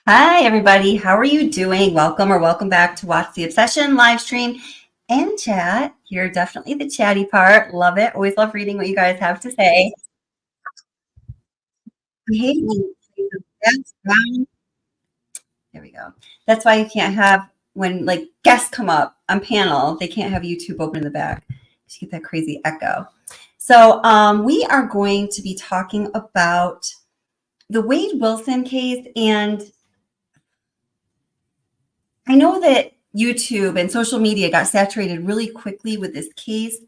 Hi, everybody. How are you doing? Welcome or welcome back to Watch the Obsession live stream and chat. You're definitely the chatty part. Love it. Always love reading what you guys have to say. I hate when that's why- There we go. That's why you can't have when like guests come up on panel, they can't have YouTube open in the back. You get that crazy echo. So we are going to be talking about the Wade Wilson case, and I know that YouTube and social media got saturated really quickly with this case.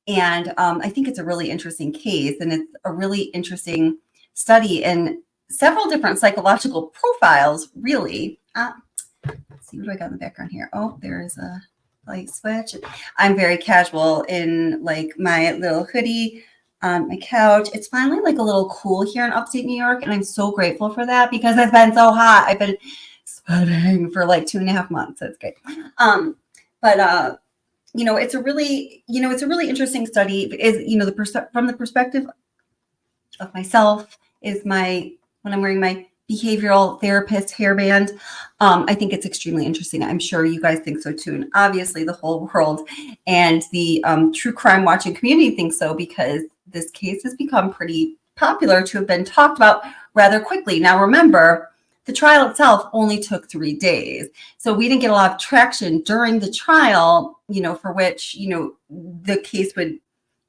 And I think it's a really interesting case, and it's a really interesting study in several different psychological profiles, really. Let's see, what do I got in the background here? Oh, there's a light switch. I'm very casual in like my little hoodie on my couch. It's finally like a little cool here in upstate New York, and I'm so grateful for that because it's been so hot. I've been sweating for like 2.5 months. That's great. But it's a really interesting study. Is from the perspective of myself is my when I'm wearing my behavioral therapist hairband. I think it's extremely interesting. I'm sure you guys think so too, and obviously the whole world and the true crime watching community thinks so because this case has become pretty popular to have been talked about rather quickly. Now, remember, the trial itself only took 3 days. So we didn't get a lot of traction during the trial, for which, the case would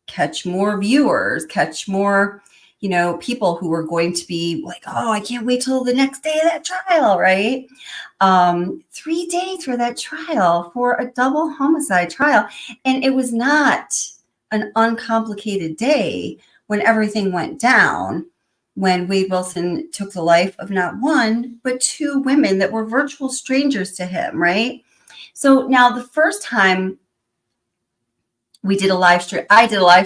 catch more viewers, catch more, people who were going to be like, oh, I can't wait till the next day of that trial, right? 3 days for that trial for a double homicide trial. And it was not an uncomplicated day when everything went down, when Wade Wilson took the life of not one, but 2 women that were virtual strangers to him, right? So now the first time I did a live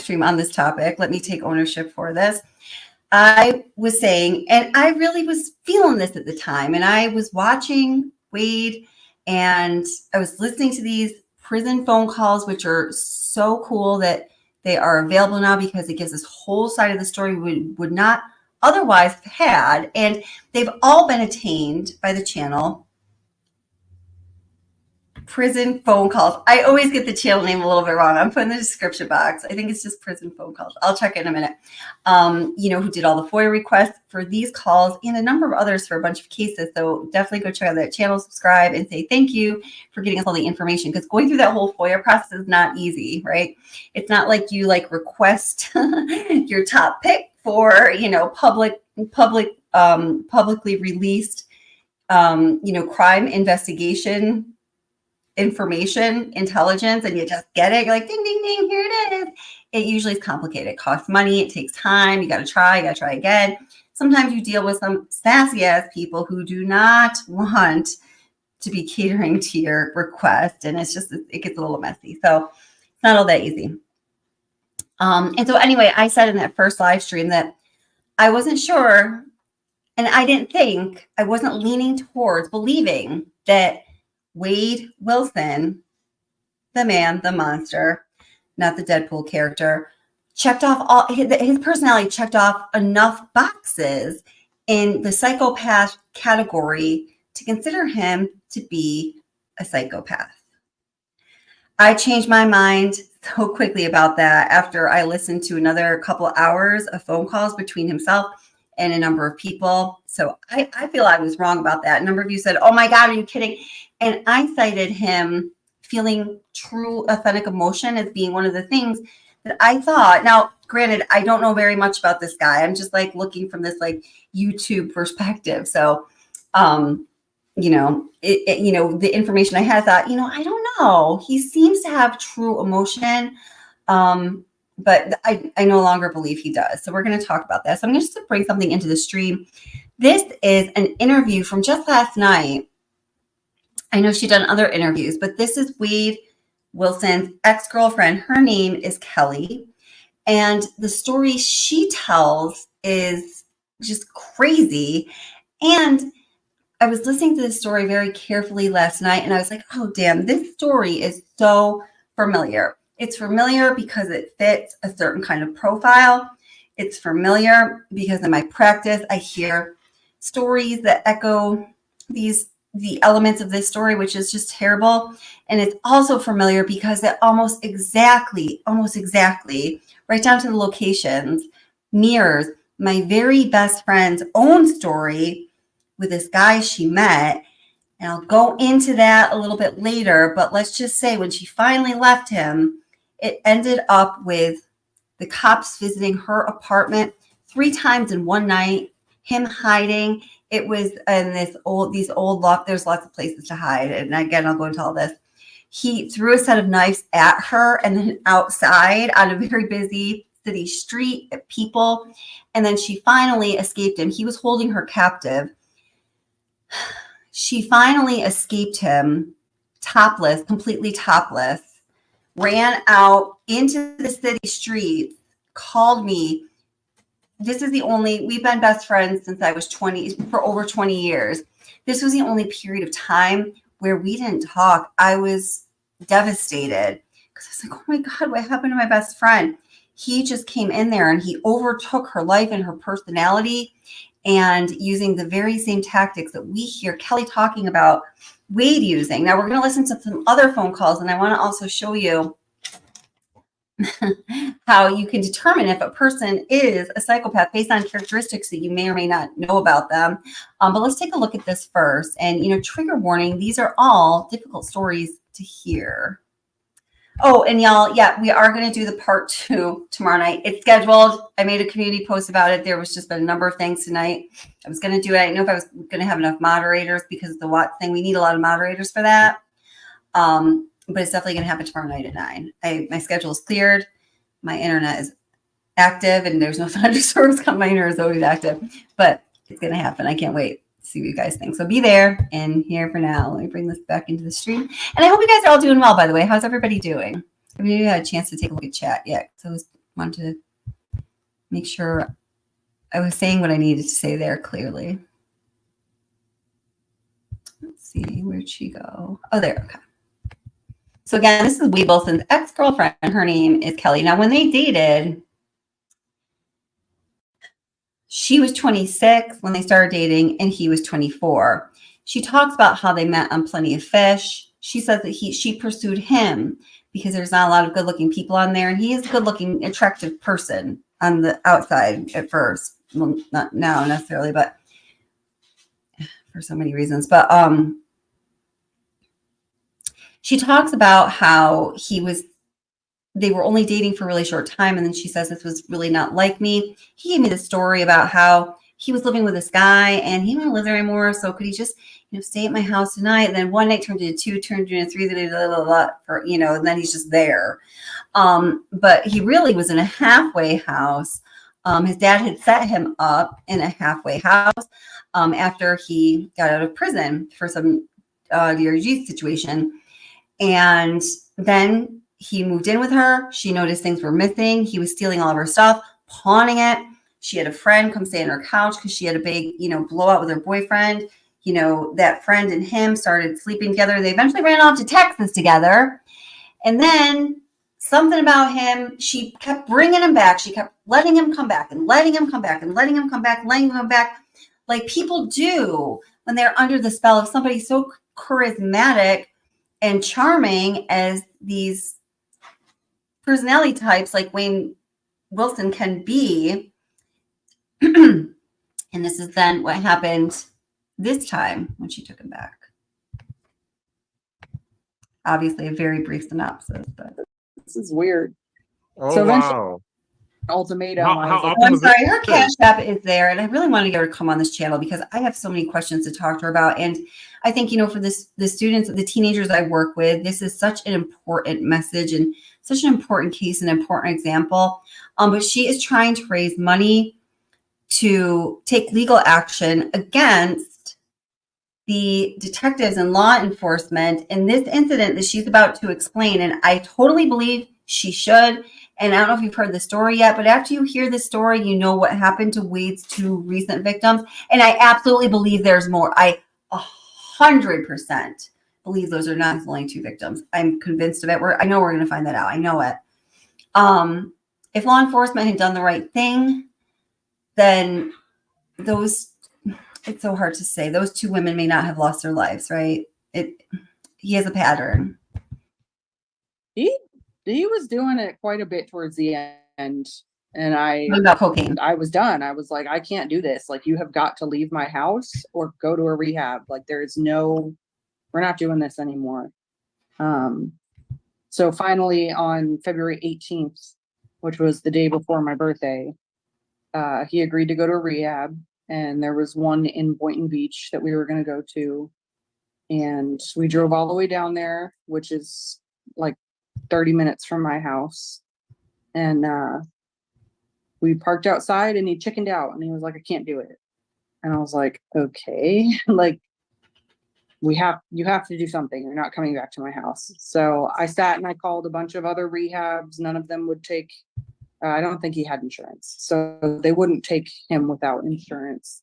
stream on this topic. Let me take ownership for this. I was saying, and I really was feeling this at the time, and I was watching Wade and I was listening to these prison phone calls, which are so cool that they are available now because it gives this whole side of the story we would not otherwise have had. And they've all been attained by the channel. Prison phone calls. I always get the channel name a little bit wrong. I'm putting the description box. I think it's just prison phone calls. I'll check in a minute. Who did all the FOIA requests for these calls and a number of others for a bunch of cases. So definitely go check out that channel, subscribe, and say thank you for getting us all the information, because going through that whole FOIA process is not easy, right? It's not like you request your top pick for, publicly released, crime investigation information, intelligence, and you just get it. You're like, ding, ding, ding, here it is. It usually is complicated. It costs money. It takes time. You got to try again. Sometimes you deal with some sassy ass people who do not want to be catering to your request. And it gets a little messy. So it's not all that easy. And so anyway, I said in that first live stream that I wasn't sure, and I wasn't leaning towards believing that Wade Wilson, the man, the monster, not the Deadpool character, checked off his personality checked off enough boxes in the psychopath category to consider him to be a psychopath. I changed my mind so quickly about that after I listened to another couple hours of phone calls between himself and a number of people. So I feel I was wrong about that. A number of you said, oh my God, are you kidding? And I cited him feeling true, authentic emotion as being one of the things that I thought. Now, granted, I don't know very much about this guy. I'm just looking from this YouTube perspective. So, the information I had, I thought, I don't know. He seems to have true emotion. But I no longer believe he does. So we're going to talk about that. So I'm just going to bring something into the stream. This is an interview from just last night. I know she's done other interviews, but this is Wade Wilson's ex-girlfriend. Her name is Kelly. And the story she tells is just crazy. And I was listening to this story very carefully last night, and I was like, oh, damn, this story is so familiar. It's familiar because it fits a certain kind of profile. It's familiar because in my practice, I hear stories that echo the elements of this story, which is just terrible. And it's also familiar because it almost exactly, right down to the locations, mirrors my very best friend's own story with this guy she met. And I'll go into that a little bit later, but let's just say when she finally left him, it ended up with the cops visiting her apartment 3 times in one night, him hiding. It was in these old loft. There's lots of places to hide. And again, I'll go into all this. He threw a set of knives at her and then outside on a very busy city street at people. And then she finally escaped him. He was holding her captive. She finally escaped him topless, completely topless, ran out into the city streets, called me. This is the only, we've been best friends since I was 20, for over 20 years. This was the only period of time where we didn't talk. I was devastated because I was like, oh my God, what happened to my best friend? He just came in there and he overtook her life and her personality, and using the very same tactics that we hear Kelly talking about Wade using. Now we're going to listen to some other phone calls, and I want to also show you how you can determine if a person is a psychopath based on characteristics that you may or may not know about them. But let's take a look at this first. And, trigger warning, these are all difficult stories to hear. Oh, and y'all, yeah, we are going to do the part 2 tomorrow night. It's scheduled. I made a community post about it. There was just been a number of things tonight. I was going to do it. I didn't know if I was going to have enough moderators because of the what thing. We need a lot of moderators for that. But it's definitely going to happen tomorrow night at 9. My schedule is cleared. My internet is active, and there's no thunderstorms. My internet is always active, but it's going to happen. I can't wait to see what you guys think. So be there and here for now. Let me bring this back into the stream. And I hope you guys are all doing well, by the way. How's everybody doing? Have you had a chance to take a look at chat yet? So I wanted to make sure I was saying what I needed to say there clearly. Let's see, where'd she go? Oh, there, okay. So again, this is Wade Wilson's ex-girlfriend. Her name is Kelly. Now, when they dated, she was 26 when they started dating, and he was 24. She talks about how they met on Plenty of Fish. She says that she pursued him because there's not a lot of good-looking people on there, and he is a good-looking, attractive person on the outside at first. Well, not now necessarily, but for so many reasons. But she talks about how they were only dating for a really short time. And then she says, this was really not like me. He gave me the story about how he was living with this guy and he didn't live there anymore. So could he just, stay at my house tonight? And then one night turned into 2, turned into 3, and then he's just there. But he really was in a halfway house. His dad had set him up in a halfway house after he got out of prison for some DRG situation. And then he moved in with her. She noticed things were missing. He was stealing all of her stuff, pawning it. She had a friend come stay on her couch because she had a big, blowout with her boyfriend. That friend and him started sleeping together. They eventually ran off to Texas together. And then something about him, she kept bringing him back. She kept letting him come back and letting him come back and letting him come back, letting him come back, like people do when they're under the spell of somebody so charismatic and charming as these personality types like Wade Wilson can be. And this is then what happened this time when she took him back. Obviously a very brief synopsis, but this is weird. Oh, so wow. Ultimatum. I'm sorry, her Cash App is there, and I really want to get her to come on this channel because I have so many questions to talk to her about. And I think, for the students, the teenagers I work with, this is such an important message and such an important case, an important example. But she is trying to raise money to take legal action against the detectives and law enforcement in this incident that she's about to explain. And I totally believe she should. And I don't know if you've heard the story yet, but after you hear the story, you know what happened to Wade's 2 recent victims. And I absolutely believe there's more. I 100% believe those are not his only 2 victims. I'm convinced of it. I know we're going to find that out. I know it. If law enforcement had done the right thing, then those it's so hard to say. Those two women may not have lost their lives, right? He has a pattern. He was doing it quite a bit towards the end, and What about cocaine? I was done. I was like, I can't do this. Like, you have got to leave my house or go to a rehab. Like, we're not doing this anymore. So finally on February 18th, which was the day before my birthday, he agreed to go to a rehab, and there was one in Boynton Beach that we were going to go to. And we drove all the way down there, which is like 30 minutes from my house. And we parked outside, and he chickened out, and he was like, I can't do it. And I was like, okay, like, you have to do something. You're not coming back to my house. So I sat and I called a bunch of other rehabs. None of them would take, I don't think he had insurance. So they wouldn't take him without insurance.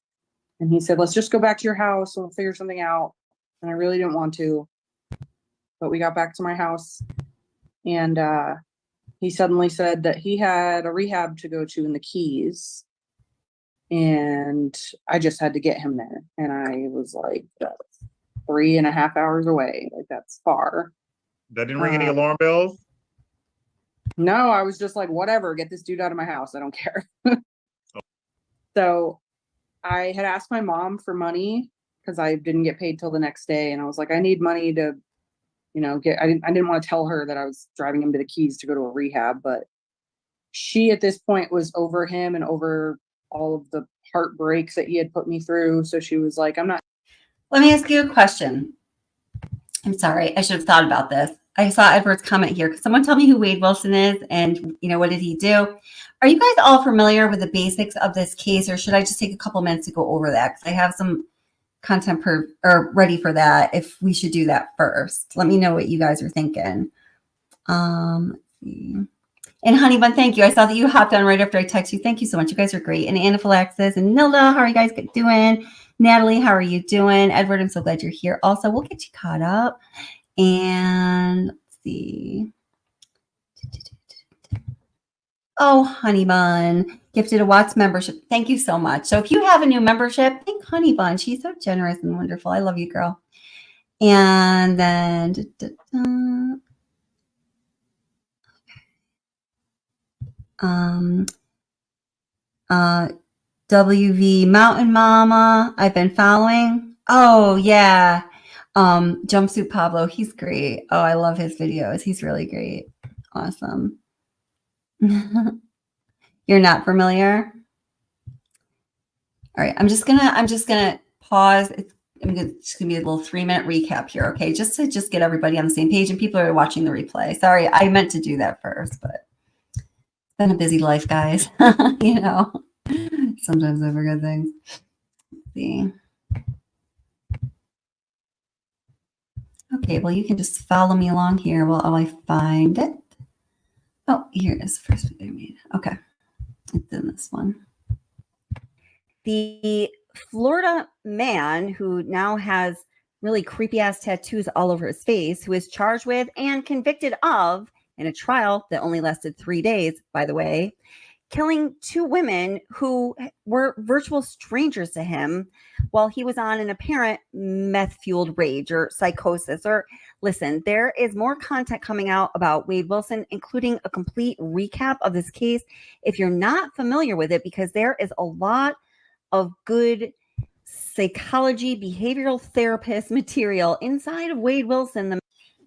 And he said, let's just go back to your house. We'll figure something out. And I really didn't want to, but we got back to my house, and he suddenly said that he had a rehab to go to in the Keys, and I just had to get him there. And I was like, that's 3.5 hours away. Like, that's far. That didn't ring any alarm bells? No, I was just like, whatever, get this dude out of my house. I don't care. So I had asked my mom for money because I didn't get paid till the next day. And I was like, I need money to, I didn't want to tell her that I was driving him to the Keys to go to a rehab, but she at this point was over him and over all of the heartbreaks that he had put me through. So she was like, Let me ask you a question. I'm sorry. I should have thought about this. I saw Edward's comment here. Could someone tell me who Wade Wilson is and, what did he do? Are you guys all familiar with the basics of this case, or should I just take a couple minutes to go over that? Because I have some content ready for that if we should do that first. Let me know what you guys are thinking. Let's see. And Honey Bun, thank you. I saw that you hopped on right after I texted you. Thank you so much. You guys are great. And Anaphylaxis and Nilda, how are you guys doing? Natalie, how are you doing? Edward, I'm so glad you're here. Also, we'll get you caught up. And let's see. Oh, Honey Bun gifted a Watts membership. Thank you so much. So if you have a new membership, thank Honey Bun. She's so generous and wonderful. I love you, girl. And then WV Mountain Mama, I've been following. Oh yeah. Jumpsuit Pablo, he's great. Oh, I love his videos. He's really great. Awesome. You're not familiar? All right, I'm just gonna pause. It's gonna be a little 3-minute recap here, okay? Just to get everybody on the same page, and people are watching the replay. Sorry, I meant to do that first, but it's been a busy life, guys. Sometimes I forget things. Let's see. Okay, well, you can just follow me along here while I find it. Oh, here it is. First video I made. Okay, it's in this one. The Florida man who now has really creepy ass tattoos all over his face, who is charged with and convicted of, in a trial that only lasted 3 days, by the way, killing 2 women who were virtual strangers to him while he was on an apparent meth-fueled rage or psychosis. Or listen, there is more content coming out about Wade Wilson, including a complete recap of this case if you're not familiar with it, because there is a lot of good psychology, behavioral therapist material inside of Wade Wilson.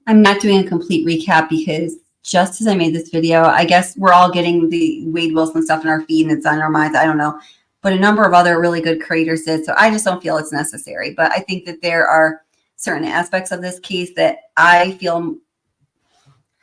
I'm not doing a complete recap because just as I made this video, I guess we're all getting the Wade Wilson stuff in our feed and it's on our minds. I don't know. But a number of other really good creators did. So I just don't feel it's necessary. But I think that there are certain aspects of this case that I feel,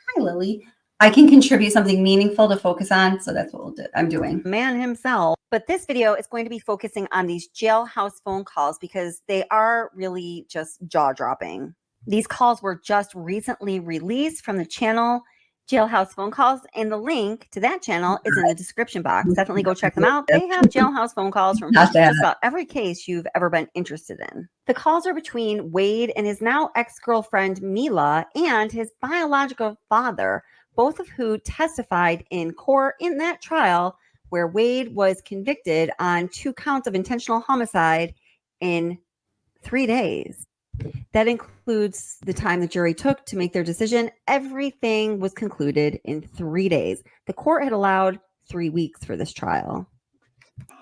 hi, Lily, I can contribute something meaningful to focus on. So that's what I'm doing. Man himself. But this video is going to be focusing on these jailhouse phone calls because they are really just jaw-dropping. These calls were just recently released from the channel Jailhouse Phone Calls, and the link to that channel is in the description box. Definitely go check them out. They have jailhouse phone calls from just about every case you've ever been interested in. The calls are between Wade and his now ex-girlfriend Mila and his biological father, both of who testified in court in that trial where Wade was convicted on 2 counts of intentional homicide in 3 days. That includes the time the jury took to make their decision. Everything was concluded in 3 days. The court had allowed 3 weeks for this trial.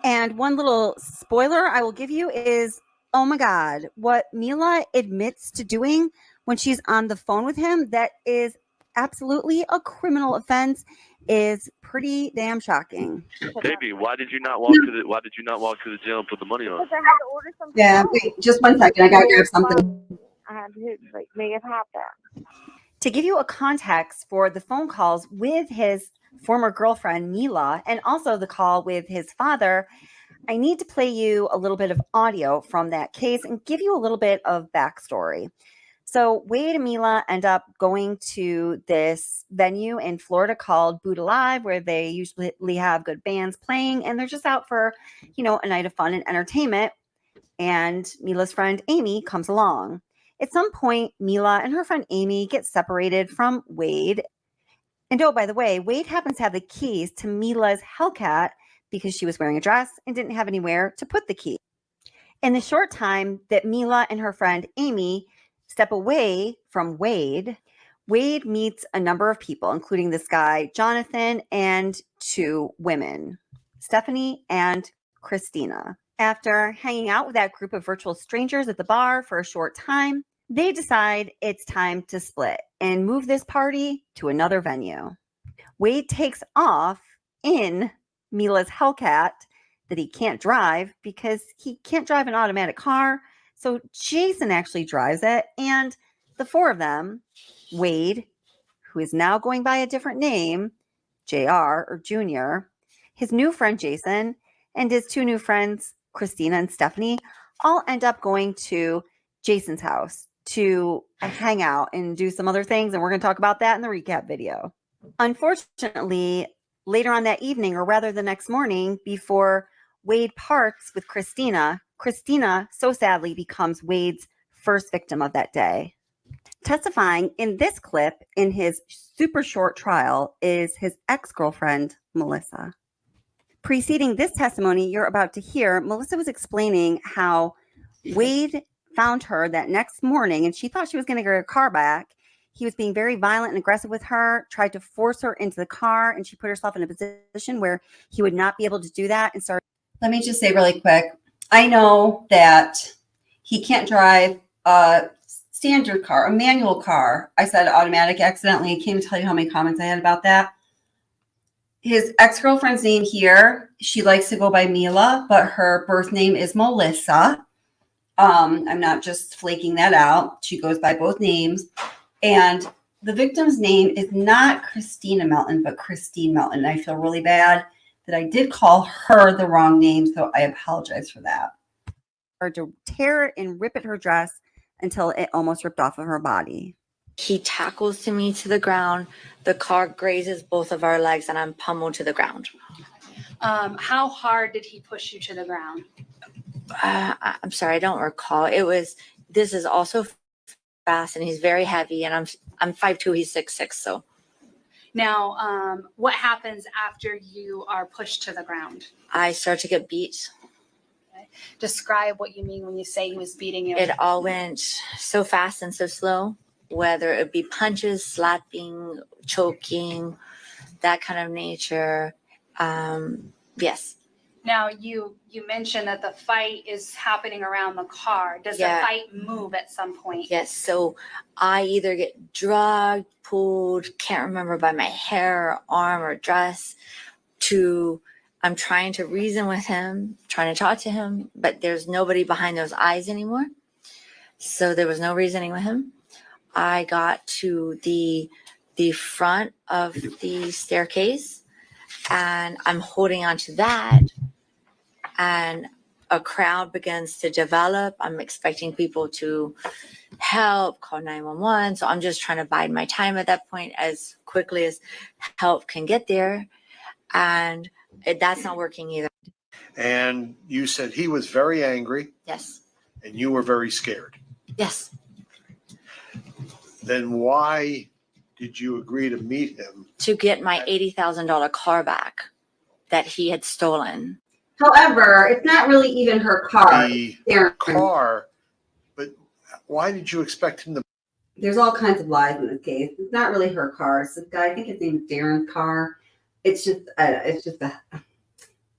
And one little spoiler I will give you is, oh my God, what Mila admits to doing when she's on the phone with him, that is absolutely a criminal offense, is pretty damn shocking. Baby, why did you not walk to the jail and put the money on? Because I had to order some Yeah, food. wait, just 1 second. I gotta grab something. I had to make it happen. To give you a context for the phone calls with his former girlfriend, Mila, and also the call with his father, I need to play you a little bit of audio from that case and give you a little bit of backstory. So Wade and Mila end up going to this venue in Florida called Boot Alive, where they usually have good bands playing, and they're just out for, a night of fun and entertainment. And Mila's friend Amy comes along. At some point, Mila and her friend Amy get separated from Wade. And oh, by the way, Wade happens to have the keys to Mila's Hellcat because she was wearing a dress and didn't have anywhere to put the key. In the short time that Mila and her friend Amy step away from Wade, Wade meets a number of people, including this guy, Jonathan, and 2 women, Stephanie and Christina. After hanging out with that group of virtual strangers at the bar for a short time, they decide it's time to split and move this party to another venue. Wade takes off in Mila's Hellcat that he can't drive because he can't drive an automatic car. So Jason actually drives it. And the 4 of them, Wade, who is now going by a different name, JR or Junior, his new friend Jason, and his 2 new friends, Christina and Stephanie, all end up going to Jason's house to hang out and do some other things. And we're going to talk about that in the recap video. Unfortunately, later on that evening, or rather the next morning, before Wade parts with Christina, Christina so sadly becomes Wade's first victim of that day. Testifying in this clip in his super short trial is his ex-girlfriend, Melissa. Preceding this testimony you're about to hear, Melissa was explaining how Wade found her that next morning and she thought she was going to get her car back. He was being very violent and aggressive with her, tried to force her into the car, and she put herself in a position where he would not be able to do that and started. Let me just say really quick, I know that he can't drive a standard car, a manual car. I said automatic accidentally. I can't even tell you how many comments I had about that. His ex-girlfriend's name here, she likes to go by Mila, but her birth name is Melissa. I'm not just flaking that out. She goes by both names. And the victim's name is not Christina Melton, but Christine Melton. I feel really bad that I did call her the wrong name, so I apologize for that. Or to tear and rip at her dress until it almost ripped off of her body. He tackles to me to the ground. The car grazes both of our legs, and I'm pummeled to the ground. How hard did he push you to the ground? I'm sorry, I don't recall. This is also fast, and he's very heavy, and I'm 5'2", he's 6'6", so. Now, what happens after you are pushed to the ground? I start to get beat. Okay. Describe what you mean when you say he was beating you. It all went so fast and so slow, whether it be punches, slapping, choking, that kind of nature. Yes. Now, you mentioned that the fight is happening around the car. Does the fight move at some point? Yes. So I either get dragged, pulled, can't remember, by my hair, arm, or dress, to I'm trying to reason with him, trying to talk to him, but there's nobody behind those eyes anymore. So there was no reasoning with him. I got to the front of the staircase, and I'm holding on to that, and a crowd begins to develop. I'm expecting people to help, call 911. So I'm just trying to bide my time at that point as quickly as help can get there. And that's not working either. And you said he was very angry. Yes. And you were very scared. Yes. Then why did you agree to meet him? To get my $80,000 car back that he had stolen. However, it's not really even her car. The Darren. car, but why did you expect him to? There's all kinds of lies in this case. It's not really her car. It's this guy. I think his name is Darren's car. It's just a.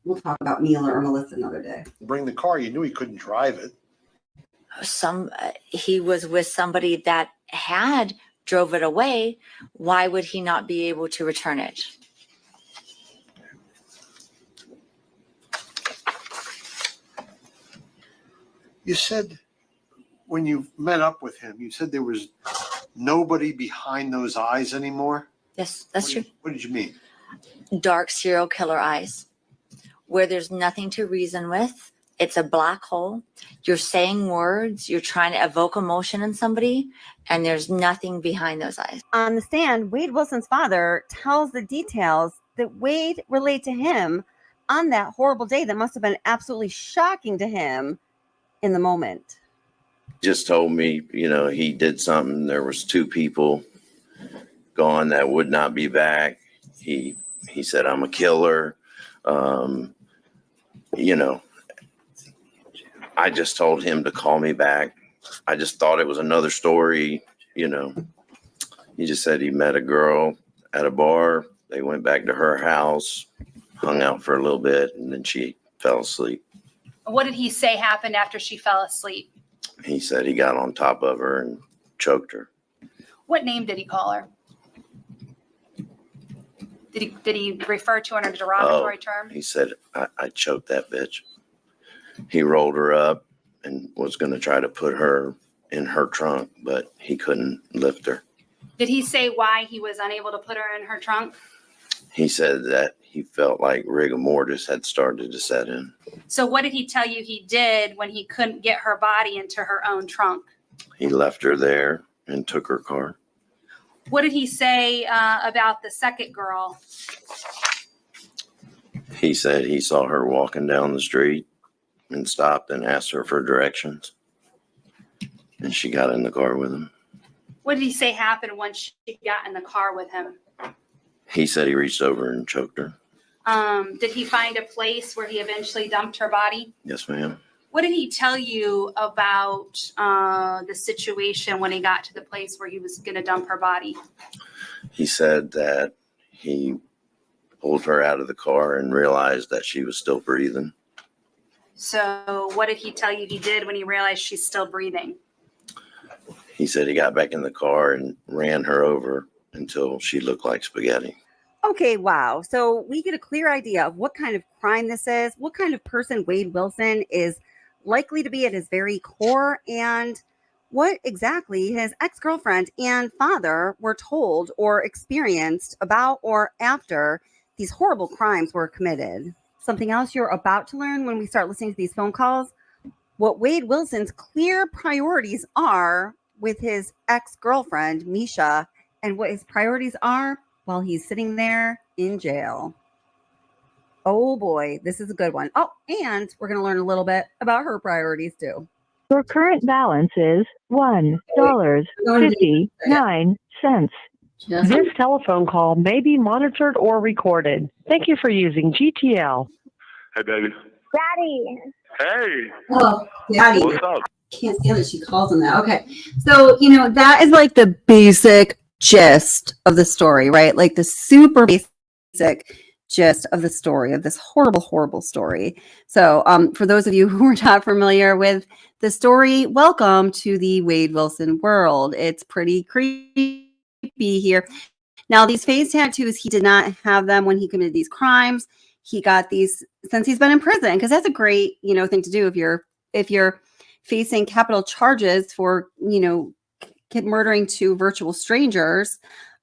We'll talk about Mila or Melissa another day. Bring the car. You knew he couldn't drive it. He was with somebody that had drove it away. Why would he not be able to return it? You said when you met up with him, you said there was nobody behind those eyes anymore. Yes, that's true. What did you mean? Dark serial killer eyes, where there's nothing to reason with. It's a black hole. You're saying words, you're trying to evoke emotion in somebody, and there's nothing behind those eyes. On the stand, Wade Wilson's father tells the details that Wade relayed to him on that horrible day that must have been absolutely shocking to him in the moment. Just told me, he did something. There was 2 people gone that would not be back. He said, I'm a killer. I just told him to call me back. I just thought it was another story. He just said he met a girl at a bar. They went back to her house, hung out for a little bit, and then she fell asleep. What did he say happened after she fell asleep? He said he got on top of her and choked her. What name did he call her? Did he refer to her in a derogatory term? He said, I choked that bitch. He rolled her up and was going to try to put her in her trunk, but he couldn't lift her. Did he say why he was unable to put her in her trunk? He said that he felt like rigor mortis had started to set in. So what did he tell you he did when he couldn't get her body into her own trunk? He left her there and took her car. What did he say about the second girl? He said he saw her walking down the street and stopped and asked her for directions. And she got in the car with him. What did he say happened once she got in the car with him? He said he reached over and choked her. Did he find a place where he eventually dumped her body? Yes, ma'am. What did he tell you about the situation when he got to the place where he was going to dump her body? He said that he pulled her out of the car and realized that she was still breathing. So what did he tell you he did when he realized she's still breathing? He said he got back in the car and ran her over until she looked like spaghetti. Okay, wow. So we get a clear idea of what kind of crime this is, what kind of person Wade Wilson is likely to be at his very core, and what exactly his ex-girlfriend and father were told or experienced about or after these horrible crimes were committed. Something else you're about to learn when we start listening to these phone calls, what Wade Wilson's clear priorities are with his ex-girlfriend, Misha, and what his priorities are while he's sitting there in jail. Oh boy, this is a good one. Oh, and we're going to learn a little bit about her priorities too. Your current balance is $1.59. This telephone call may be monitored or recorded. Thank you for using GTL. Hey, baby. Daddy. Hey. Oh, Daddy. What's up? Can't stand that she calls him that. Okay. So, that is like the basic gist of the story, right? Like the super basic gist of the story of this horrible, horrible story. So for those of you who are not familiar with the story, welcome to the Wade Wilson world. It's pretty creepy here. Now, these face tattoos, he did not have them when he committed these crimes. He got these since he's been in prison, because that's a great, thing to do if you're facing capital charges for, murdering 2 virtual strangers.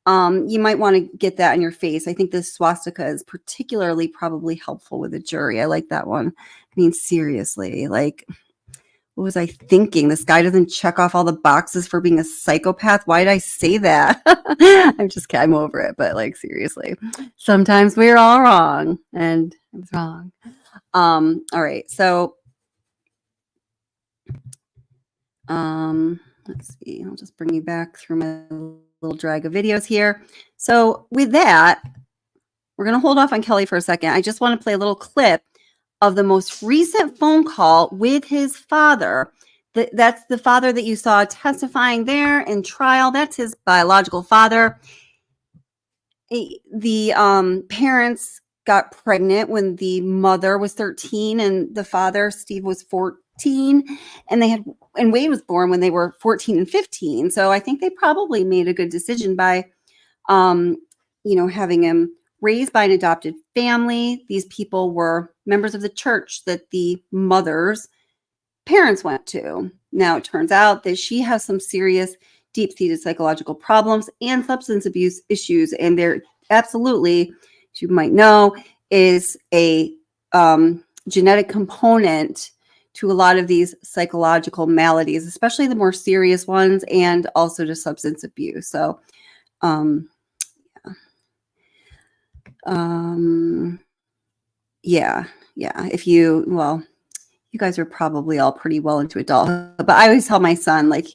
You might want to get that in your face. I think this swastika is particularly probably helpful with a jury. I like that one. I mean, seriously, like, what was I thinking? This guy doesn't check off all the boxes for being a psychopath. Why did I say that? I'm over it, but like, seriously, sometimes we're all wrong, and I was wrong. All right. So, let's see. I'll just bring you back through my little drag of videos here. So with that, we're going to hold off on Kelly for a second. I just want to play a little clip of the most recent phone call with his father. That's the father that you saw testifying there in trial. That's his biological father. The parents got pregnant when the mother was 13 and the father, Steve, was 14. And Wade was born when they were 14 and 15. So I think they probably made a good decision by, having him raised by an adopted family. These people were members of the church that the mother's parents went to. Now, it turns out that she has some serious deep-seated psychological problems and substance abuse issues. And there absolutely, as you might know, is a genetic component to a lot of these psychological maladies, especially the more serious ones, and also to substance abuse. So, if you guys are probably all pretty well into adulthood, but I always tell my son, like,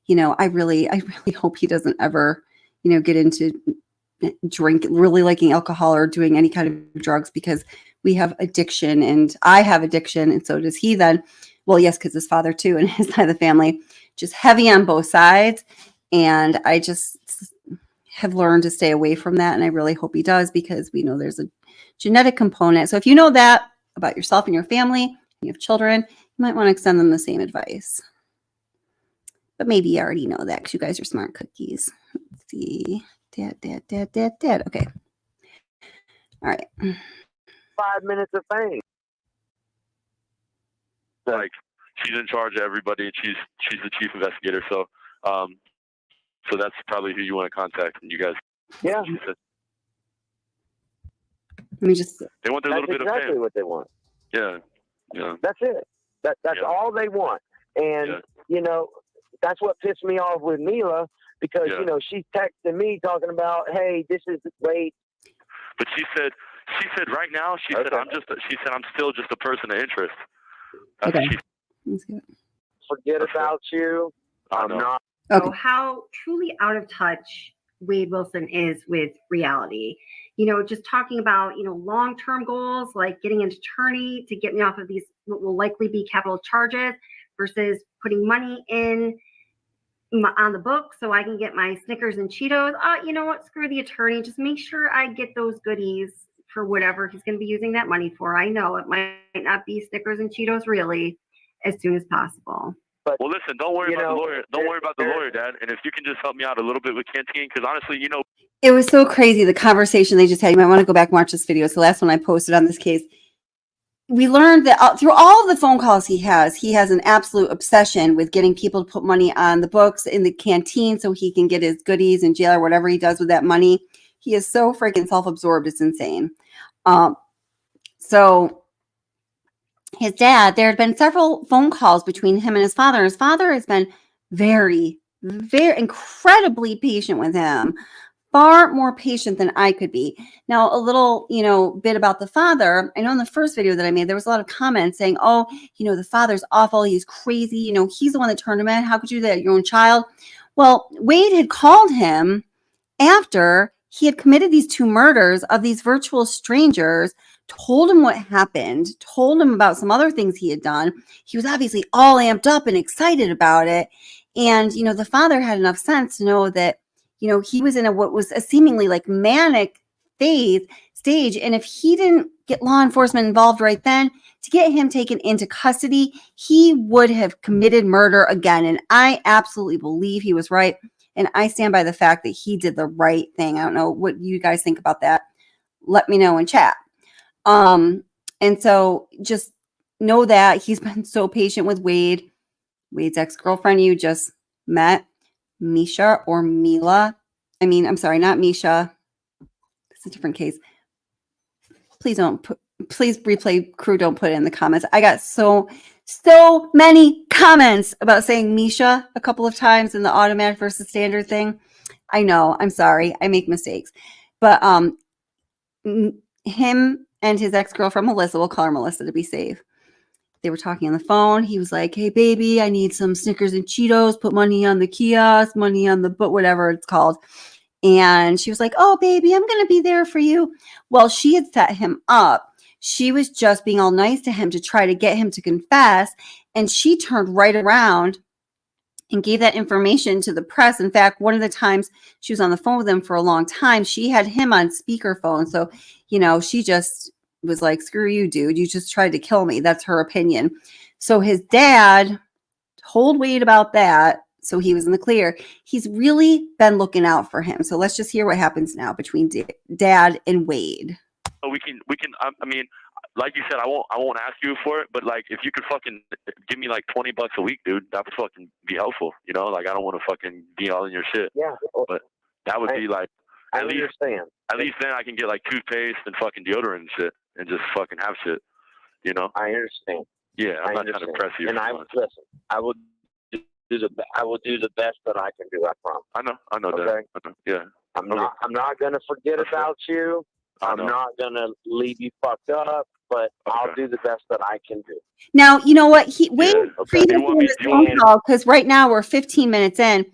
I really hope he doesn't ever, get into really liking alcohol or doing any kind of drugs, because we have addiction and I have addiction. And so does he then. Well, yes, because his father too, and his side of the family, just heavy on both sides. And I just have learned to stay away from that. And I really hope he does, because we know there's a genetic component. So if you know that about yourself and your family, and you have children, you might want to extend them the same advice. But maybe you already know that because you guys are smart cookies. Let's see. Dad. Okay. All right. 5 minutes of fame. Like, she's in charge of everybody, and she's the chief investigator. So, so that's probably who you want to contact. And you guys, Yeah, Let me just. they want their that's little bit of exactly fame. what they want. Yeah. That's it. That's Yeah. all they want. And that's what pissed me off with Mila, because she's texting me talking about, hey, this is Wade. But she said right now, she said I'm still just a person of interest. That's Okay. what she Forget about you. I I'm know. not. Okay. How truly out of touch Wade Wilson is with reality. Just talking about, long-term goals, like getting an attorney to get me off of these what will likely be capital charges, versus putting money in on the book so I can get my Snickers and Cheetos. You know what? Screw the attorney. Just make sure I get those goodies for whatever he's going to be using that money for. I know it might not be Snickers and Cheetos really, as soon as possible. But, well, listen, don't worry about the lawyer. Don't worry about the lawyer, Dad. And if you can just help me out a little bit with Canteen, because honestly, It was so crazy, the conversation they just had. You might want to go back and watch this video. It's the last one I posted on this case. We learned that through all of the phone calls he has an absolute obsession with getting people to put money on the books in the canteen so he can get his goodies in jail or whatever he does with that money. He is so freaking self-absorbed. It's insane. So his dad, there had been several phone calls between him and his father. His father has been very, very incredibly patient with him. Far more patient than I could be. Now, a little, bit about the father. I know in the first video that I made, there was a lot of comments saying, oh, the father's awful. He's crazy. He's the one that turned him in. How could you do that? Your own child. Well, Wade had called him after he had committed these 2 murders of these virtual strangers, told him what happened, told him about some other things he had done. He was obviously all amped up and excited about it. And, the father had enough sense to know that, he was in what was a seemingly like manic stage. And if he didn't get law enforcement involved right then to get him taken into custody, he would have committed murder again. And I absolutely believe he was right. And I stand by the fact that he did the right thing. I don't know what you guys think about that. Let me know in chat. And so just know that he's been so patient with Wade. Wade's ex-girlfriend you just met, Misha or Mila. I'm sorry, not Misha. It's a different case. Please replay crew, don't put it in the comments. I got so many comments about saying Misha a couple of times in the automatic versus standard thing. I know, I'm sorry, I make mistakes. But him and his ex-girlfriend Melissa, we'll call her Melissa to be safe. They were talking on the phone. He was like, hey, baby, I need some Snickers and Cheetos. Put money on the kiosk, money on the book, whatever it's called. And she was like, oh, baby, I'm going to be there for you. Well, she had set him up. she was just being all nice to him to try to get him to confess. And she turned right around and gave that information to the press. In fact, one of the times she was on the phone with him for a long time, she had him on speakerphone. So, you know, she just was like, screw you, dude. You just tried to kill me. That's her opinion. So his dad told Wade about that. So he was in the clear. He's really been looking out for him. So let's just hear what happens now between Dad and Wade. We can. I mean, like you said, I won't ask you for it, but like, if you could fucking give me like $20 a week, dude, that would fucking be helpful. You know, like I don't want to fucking be all in your shit. Yeah. But that would be like, at least then I can get like toothpaste and fucking deodorant and shit, and just fucking have shit. You know. I understand. Yeah, I'm not trying to press you. And listen. I will do the best that I can do. I promise. I know okay? that. I know. Yeah. I'm not gonna forget about you. I'm not gonna leave you fucked up, but I'll do the best that I can do. Now, you know what? Wade previously this phone call, because right now we're 15 minutes in.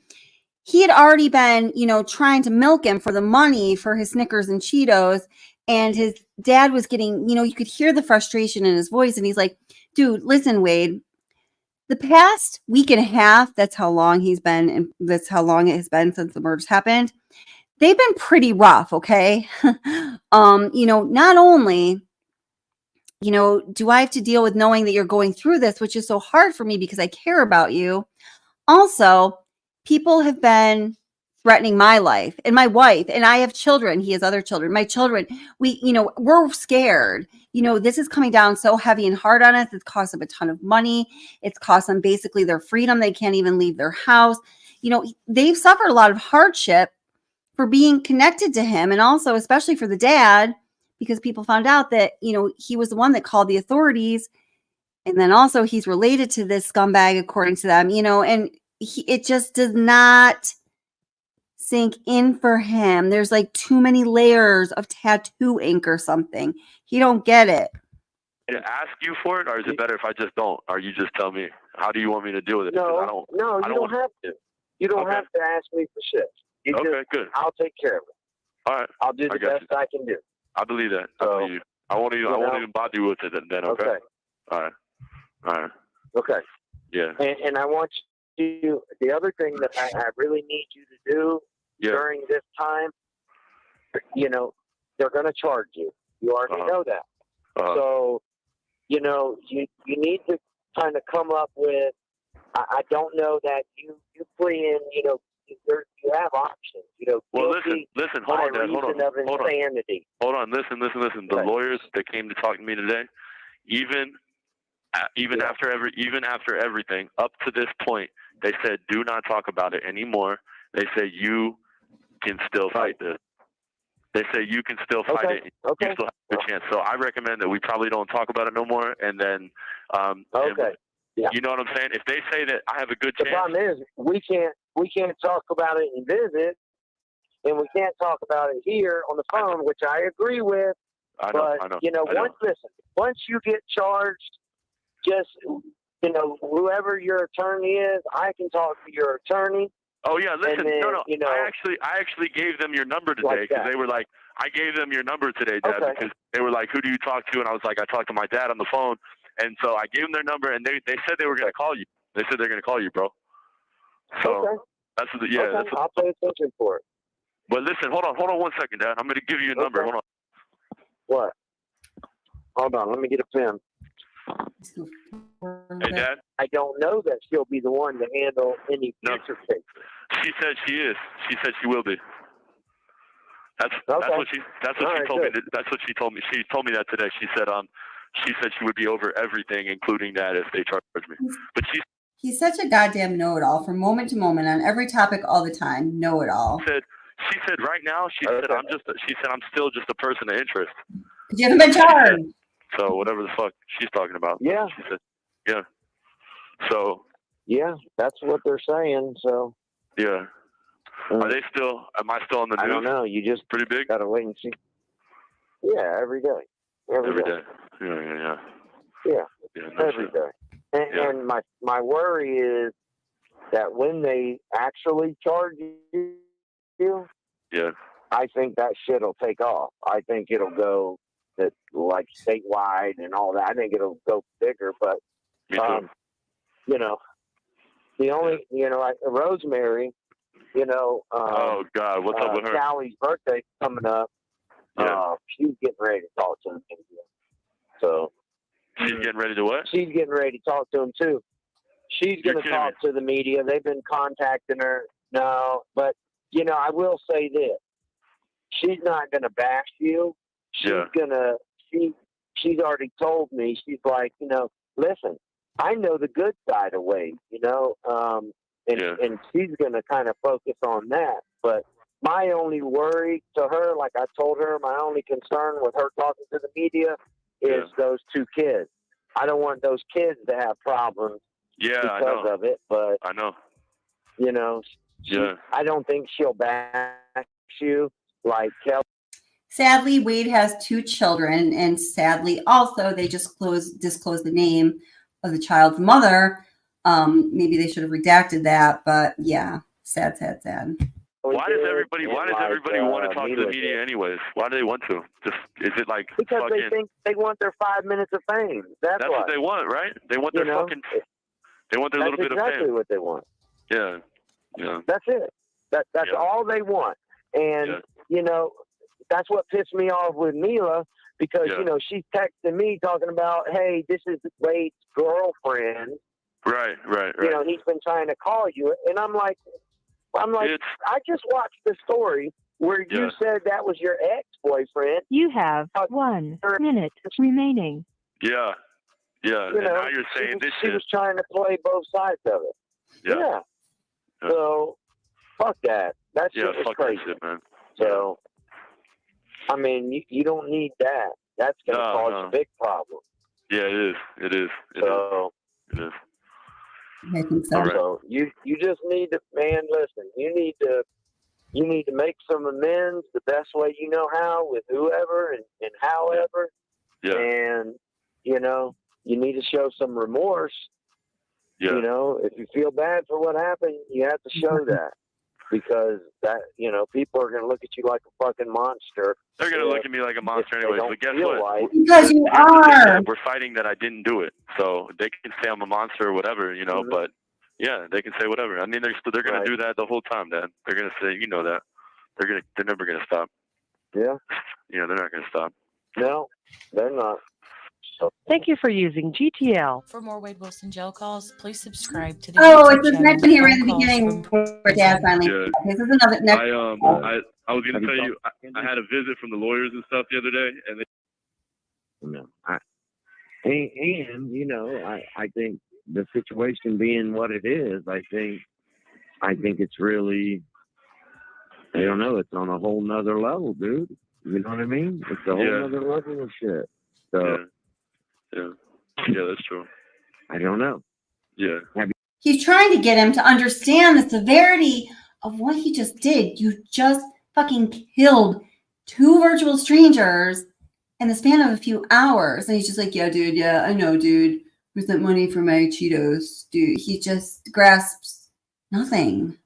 He had already been, you know, trying to milk him for the money for his Snickers and Cheetos. And his dad was getting, you know, you could hear the frustration in his voice. And he's like, dude, listen, Wade, the past week and a half, that's how long he's been, and that's how long it has been since the murders happened. They've been pretty rough, okay? You know, not only, you know, do I have to deal with knowing that you're going through this, which is so hard for me because I care about you. Also, people have been threatening my life and my wife, and I have children. He has other children. My children, we're scared. You know, this is coming down so heavy and hard on us. It's cost them a ton of money. It's cost them basically their freedom. They can't even leave their house. You know, they've suffered a lot of hardship for being connected to him. And also, especially for the dad, because people found out that, you know, he was the one that called the authorities. And then also he's related to this scumbag, according to them, you know, and it just does not sink in for him. There's like too many layers of tattoo ink or something. He don't get it. To ask you for it, or is it better if I just don't? Or you just tell me? How do you want me to deal with it? No, you don't have to. You don't have to ask me for shit. Good. I'll take care of it. All right. I'll do the best I can do. I believe that. I believe you. I won't even bother you with it then. Okay. All right. Okay. Yeah. And I want you. The other thing that I really need you to do during this time, you know, they're going to charge you. You already know that. So, you know, you need to kind of come up with. I don't know that you put in. You know, you have options. You know. Well, listen. Hold on, Dad. Hold on. Listen. The lawyers that came to talk to me today, even after everything up to this point, they said do not talk about it anymore. They say you can still fight this. They say you can still fight it. You still have a good chance. So I recommend that we probably don't talk about it no more. And then, you know what I'm saying? If they say that I have a good chance, the problem is we can't talk about it and visit, and we can't talk about it here on the phone, which I agree with. I know. You know, once you get charged, just, you know, whoever your attorney is, I can talk to your attorney. Oh yeah, listen, then, no. You know, I actually gave them your number today because they were like, I gave them your number today, Dad, because they were like, who do you talk to? And I was like, I talked to my dad on the phone, and so I gave them their number, and they said they were going to call you. They said they're going to call you, bro. So that's I'll pay attention for it. But listen, hold on 1 second, Dad. I'm going to give you a number. Hold on. What? Hold on, let me get a pen. Hey, Dad? I don't know that she'll be the one to handle any future cases. She said she is. She said she will be. That's what she told me. That's what she told me. She told me that today. She said she would be over everything, including that if they charge me. But he's such a goddamn know-it-all from moment to moment on every topic all the time. Know-it-all. She said right now. She said I'm still just a person of interest. You haven't been charged. So whatever the fuck she's talking about. Yeah. She said, yeah. So. Yeah, that's what they're saying. So. Yeah. Are they still? Am I still on the news? I don't know. You just pretty big. Gotta wait and see. Yeah, every day. Every day. Yeah. Every day. And my worry is that when they actually charge you, yeah, I think that shit'll take off. I think it'll go that like statewide and all that. I think it'll go bigger, but you know, the only like Rosemary, oh God, what's up with her? Sally's birthday coming up. Yeah. She's getting ready to talk to him. So she's getting ready to what? She's getting ready to talk to him too. She's going to talk to the media. They've been contacting her. No, but I will say this: she's not going to bash you. She's she's already told me. She's like, listen, I know the good side of Wade, and she's going to kind of focus on that. But my only worry to her, like I told her, my only concern with her talking to the media is those two kids. I don't want those kids to have problems because of it. But I know. I don't think she'll bash you like Kelly. Sadly, Wade has 2 children, and sadly, also they just disclosed the name of the child's mother. Maybe they should have redacted that, but yeah, sad. Why does everybody want to talk to the media anyways? Why do they want to? Is it like because they think they want their 5 minutes of fame? That's what they want, right? They want their they want their little bit of fame. That's exactly what they want. Yeah. That's it. That's all they want. And that's what pissed me off with Mila because she's texting me talking about, hey, this is Wade's girlfriend. Right. He's been trying to call you, and I'm like, I just watched the story where you said that was your ex-boyfriend. You have 1 minute remaining. Yeah. And now you're saying this she was trying to play both sides of it. Yeah. So, fuck that. That's just crazy, that shit, man. So, I mean, you don't need that. That's going to cause a big problem. Yeah, it is. It is. I think so. Right. So you just need to, man. Listen, you need to make some amends the best way you know how with whoever and however. Yeah. And you need to show some remorse. Yeah. If you feel bad for what happened, you have to show that because that people are going to look at you like a fucking monster. They're going to look at me like a monster anyways. But guess what? Because you are. We're fighting that I didn't do it, so they can say I'm a monster or whatever, But yeah, they can say whatever. I mean, they're going to do that the whole time, Dad. They're going to say, that. They're never going to stop. Yeah. They're not going to stop. No, they're not. Thank you for using GTL. For more Wade Wilson jail calls, please subscribe to the it's this next one here right at the beginning where Dad finally. Yeah. This is another next. I was going to tell you, I had a visit from the lawyers and stuff the other day, and I think the situation being what it is, I think it's really, I don't know, it's on a whole nother level, dude. You know what I mean? It's a whole nother level of shit. So. Yeah, that's true. I don't know. Yeah. He's trying to get him to understand the severity of what he just did. You just fucking killed 2 virtual strangers in the span of a few hours. And he's just like, yeah, dude. Yeah, I know, dude. Where's that money for my Cheetos? Dude, he just grasps nothing.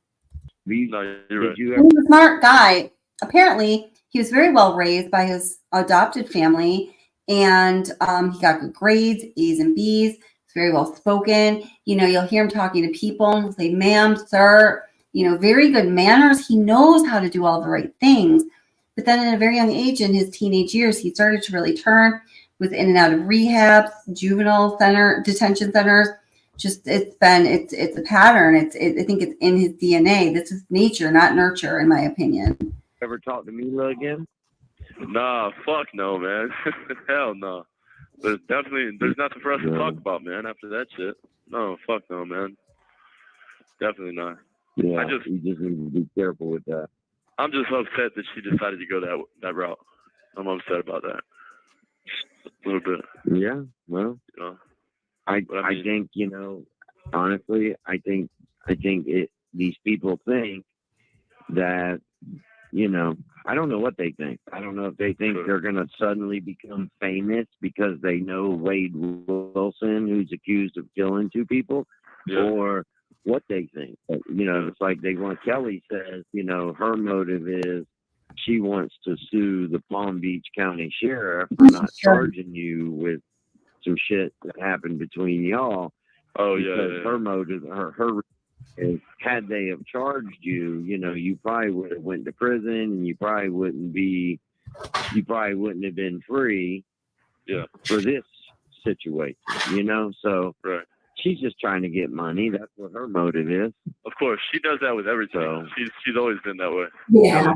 No, you're right. He's a smart guy. Apparently, he was very well raised by his adopted family. And he got good grades, A's and B's. He's very well spoken. You'll hear him talking to people. He'll say, ma'am, sir. Very good manners. He knows how to do all the right things. But then at a very young age, in his teenage years, he started to really turn, was in and out of rehabs, juvenile center, detention centers. Just it's a pattern. I think it's in his DNA. This is nature, not nurture, in my opinion. Ever talk to Mila again? Nah, fuck no, man. Hell no. There's nothing for us to talk about, man, after that shit. No, fuck no, man. Definitely not. Yeah, you just need to be careful with that. I'm just upset that she decided to go that route. I'm upset about that. A little bit. Yeah, well, I think, honestly, I think these people think that, I don't know what they think. I don't know if they think they're going to suddenly become famous because they know Wade Wilson, who's accused of killing 2 people, or what they think. But, it's like Kelly says, her motive is she wants to sue the Palm Beach County Sheriff for not charging you with some shit that happened between y'all. Oh because her motive, her is, had they have charged you, you know, you probably would have went to prison, and you probably wouldn't have been free. Yeah. For this situation, you know. So right. She's just trying to get money. That's what her motive is. Of course, she does that with everything. So, she's always been that way. Yeah.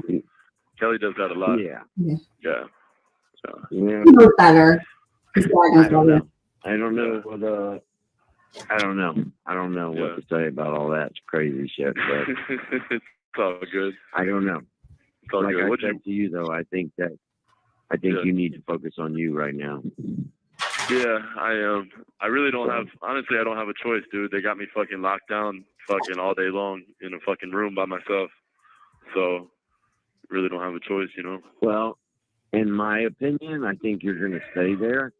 Kelly does that a lot. Yeah. Yeah. So. He knows better. I don't know. I don't know what I don't know what to say about all that crazy shit. But it's all good. I don't know. It's all like good. I said to you though, I think you need to focus on you right now. Yeah, I really don't have. Honestly, I don't have a choice, dude. They got me fucking locked down, fucking all day long in a fucking room by myself. So, really don't have a choice, you know. Well, in my opinion, I think you're going to stay there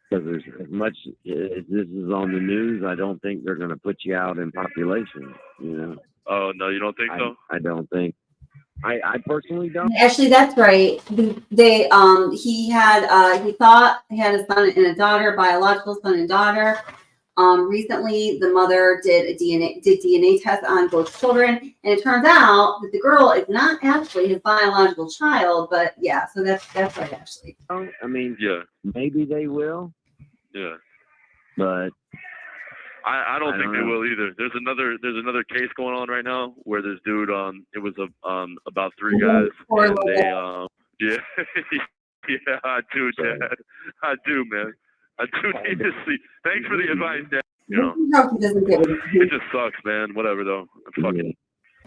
because there's as much as this is on the news. I don't think they're going to put you out in population. You know. Oh no, you don't think so? I don't think. I personally don't. Actually, that's right. He thought he had a son and a daughter, biological son and daughter. Recently, the mother did DNA test on both children, and it turns out that the girl is not actually his biological child. But yeah, so that's right, actually. I mean, yeah, maybe they will. Yeah, but I don't think they will either. There's another case going on right now where this dude it was about 3 guys and they yeah yeah I do, Dad. I do, man. I do need to sleep. Thanks for the advice, Dad. You know, it just sucks, man. Whatever though. Fucking,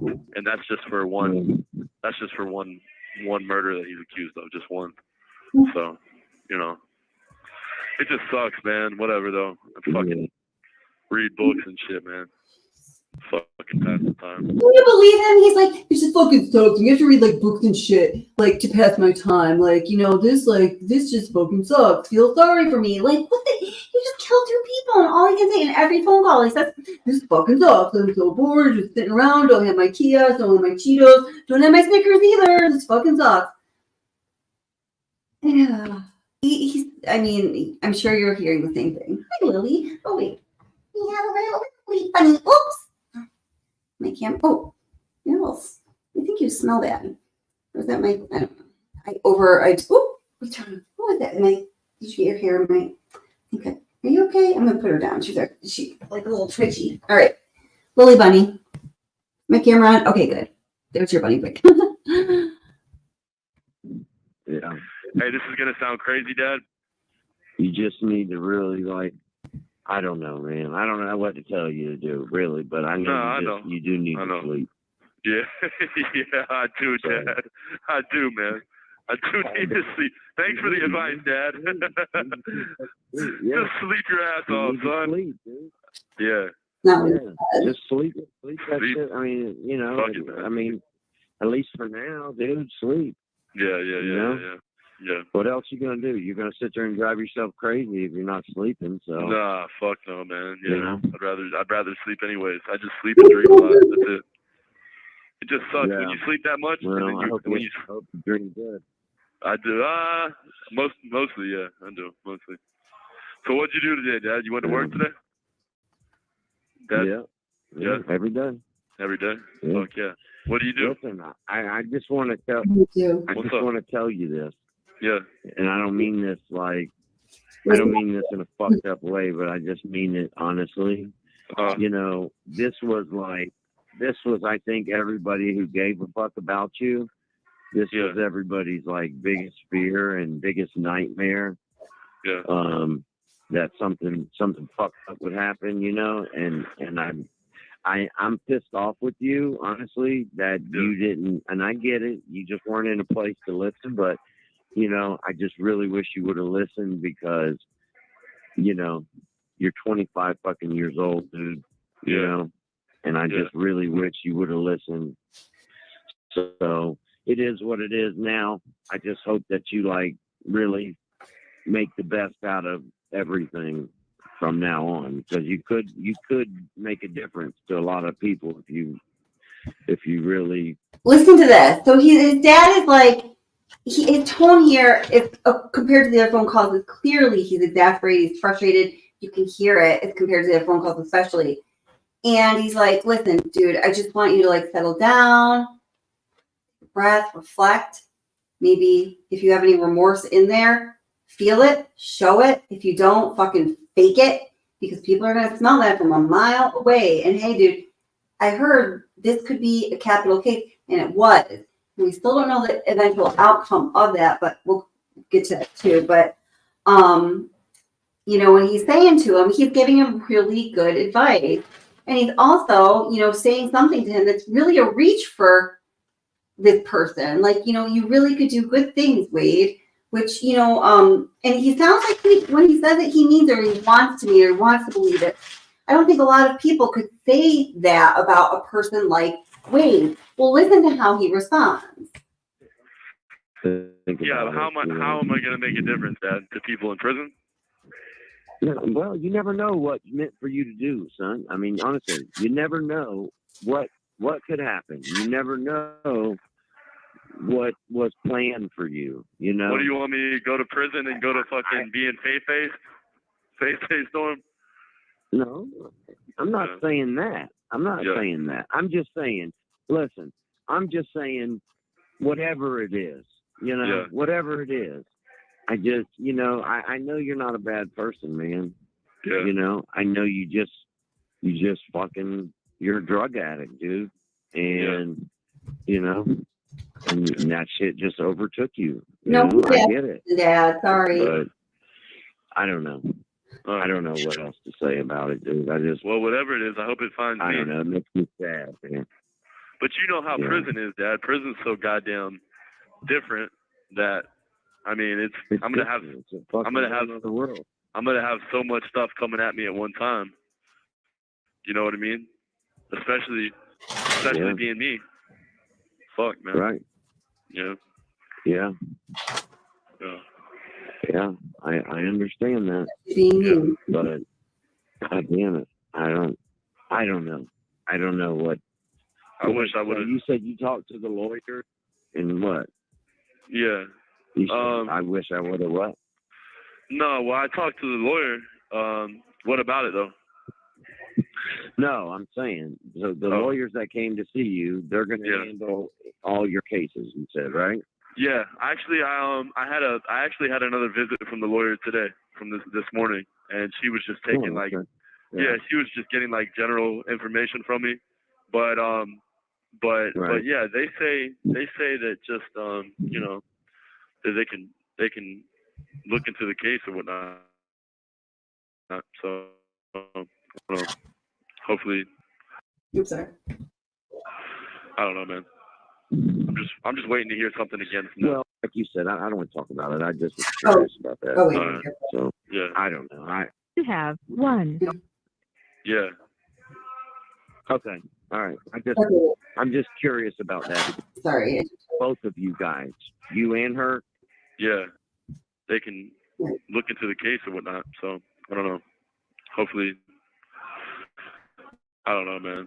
and that's just for one. That's just for one murder that he's accused of. Just one. So, you know, it just sucks, man. Whatever though. Fucking read books and shit, man. Fucking pass the time. Can you believe him? He's like, this just fucking sucks. You have to read like books and shit, like to pass my time. Like, you know, this just fucking sucks. Feel sorry for me. Like, what the? You just killed 2 people, and all he can say in every phone call, he says, this fucking sucks. I'm so bored, just sitting around. Don't have my Kiosk, don't have my Cheetos, don't have my Snickers either. This fucking sucks. Yeah. I mean, I'm sure you're hearing the same thing. Hi, Lily. Oh wait. We have a little bunny. Oops. My camera. Oh, Nils. I think you smell that. Or is that my? I don't know. Oh, what was that? Did you get your hair? Okay. Are you okay? I'm gonna put her down. She's like a little twitchy. All right, Lily Bunny. My camera on. Okay, good. There's your bunny pic. Yeah. Hey, this is gonna sound crazy, Dad. You just need to really I don't know, man. I don't know what to tell you to do, really, but I know you do need to sleep. Yeah, yeah, I do, Dad. I do, man. I do need to sleep. Thanks for the advice, Dad. Just sleep your ass off, son. Sleep, dude. Yeah. Just sleep that shit. I mean, you know, I mean, at least for now, dude, sleep. Yeah. What else you gonna do? You're gonna sit there and drive yourself crazy if you're not sleeping. So. Nah, fuck no, man. Yeah, you know? I'd rather sleep anyways. I just sleep and dream a lot. That's it. It just sucks when you sleep that much. Well, and then I hope you dream good. I do. Mostly, yeah. I do mostly. So what'd you do today, Dad? You went to work today? Dad? Yeah. Every day. Every day. Yeah. Fuck yeah. What do you do? Listen, I just want to tell. I just want to tell you this. Yeah. And I don't mean this I don't mean this in a fucked up way, but I just mean it honestly. You know, this was, I think, everybody who gave a fuck about you. This was everybody's biggest fear and biggest nightmare. Yeah. That something fucked up would happen, you know, and I'm pissed off with you, honestly, that you didn't, and I get it, you just weren't in a place to listen, but, you know, I just really wish you would have listened because, you know, you're 25 fucking years old, dude, you know, and I just really wish you would have listened. So it is what it is now. I just hope that you, really make the best out of everything from now on, because you could make a difference to a lot of people if you really listen to this. So his dad is like, his tone here, if compared to the other phone calls, is clearly he's exasperated, he's frustrated. You can hear it as compared to the other phone calls, especially. And he's like, listen, dude, I just want you to like settle down, breath, reflect. Maybe if you have any remorse in there, feel it, show it. If you don't, fucking fake it, because people are going to smell that from a mile away. And hey, dude, I heard this could be a capital case, and it was. We still don't know the eventual outcome of that, but we'll get to that too. But, you know, when he's saying to him, he's giving him really good advice. And he's also, you know, saying something to him that's really a reach for this person. Like, you know, you really could do good things, Wade, which, you know, and he sounds like when he says it, he means it, or he wants to mean it, or wants to believe it. I don't think a lot of people could say that about a person like Wade. Well, listen to how he responds. Yeah, how am I going to make a difference, Dad, to people in prison? Yeah, well, you never know what's meant for you to do, son. I mean, honestly, you never know what could happen. You never know what was planned for you, you know? What do you want me to go to prison and go to fucking be in Faith Storm? No, I'm not saying that. I'm not saying that. I'm just saying, listen, I'm just saying whatever it is, you know, whatever it is. I just, you know, I know you're not a bad person, man. Yeah. You know, I know you just fucking, you're a drug addict, dude. And, you know, and that shit just overtook you. No, I get it. Dad, sorry. But I don't know. I don't know what else to say about it, dude. Well, whatever it is, I hope it finds me. I don't know. It makes me sad, man. But you know how prison is, Dad. Prison's so goddamn different that, I mean, I'm gonna have so much stuff coming at me at one time. You know what I mean? Especially being me. Fuck, man. Right. Yeah. Yeah. Yeah. Yeah. I understand that. But God damn it. I don't know. I don't know what. I wish I would have. You said you talked to the lawyer and what? Yeah. I wish I would have what? No, well, I talked to the lawyer. What about it, though? No, I'm saying the lawyers that came to see you, they're going to handle all your cases. You said, right? Yeah, actually, I actually had another visit from the lawyer today, from this morning, and she was just taking she was just getting like general information from me, but yeah, they say that just you know, that they can look into the case or whatnot. So hopefully. I'm sorry. I don't know, man. I'm just waiting to hear something again from them. Well, like you said, I don't want to talk about it. I just was curious about that. So yeah, I don't know. You have one. Yeah. Okay. All right. I'm just curious about that. Sorry. Both of you guys, you and her. Yeah, they can look into the case or whatnot. So I don't know. Hopefully, I don't know, man.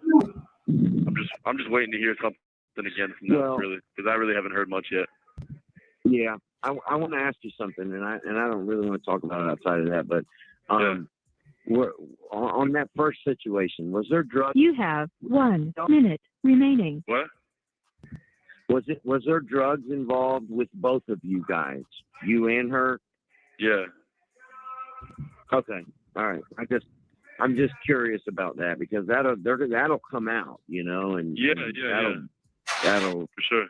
I'm just waiting to hear something again from them, really, because I really haven't heard much yet. Yeah, I want to ask you something, and I don't really want to talk about it outside of that, but on that first situation, was there drugs? You have 1 minute remaining. What? Was there drugs involved with both of you guys, you and her? Yeah. Okay. All right. I'm just curious about that because that'll come out, you know, and that'll for sure.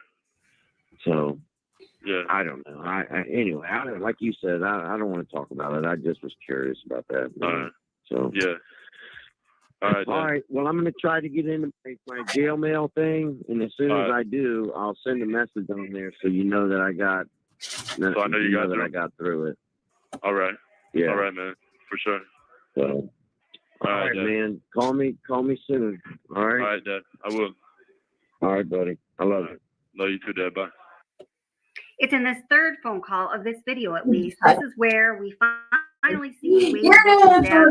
So yeah, I don't know. Anyway, like you said, I don't want to talk about it. I just was curious about that. All right. So yeah. All right. All right. Well, I'm going to try to get into my jail mail thing, and as soon as I do, I'll send a message on there so you know that I got. So I know you got through. I got through it. All right. Yeah. All right, man. For sure. So. All right, man. Call me soon. All right. All right, Dad. I will. All right, buddy. I love you. Love you too, Dad. Bye. It's in this third phone call of this video, at least. This is where we finally see Wade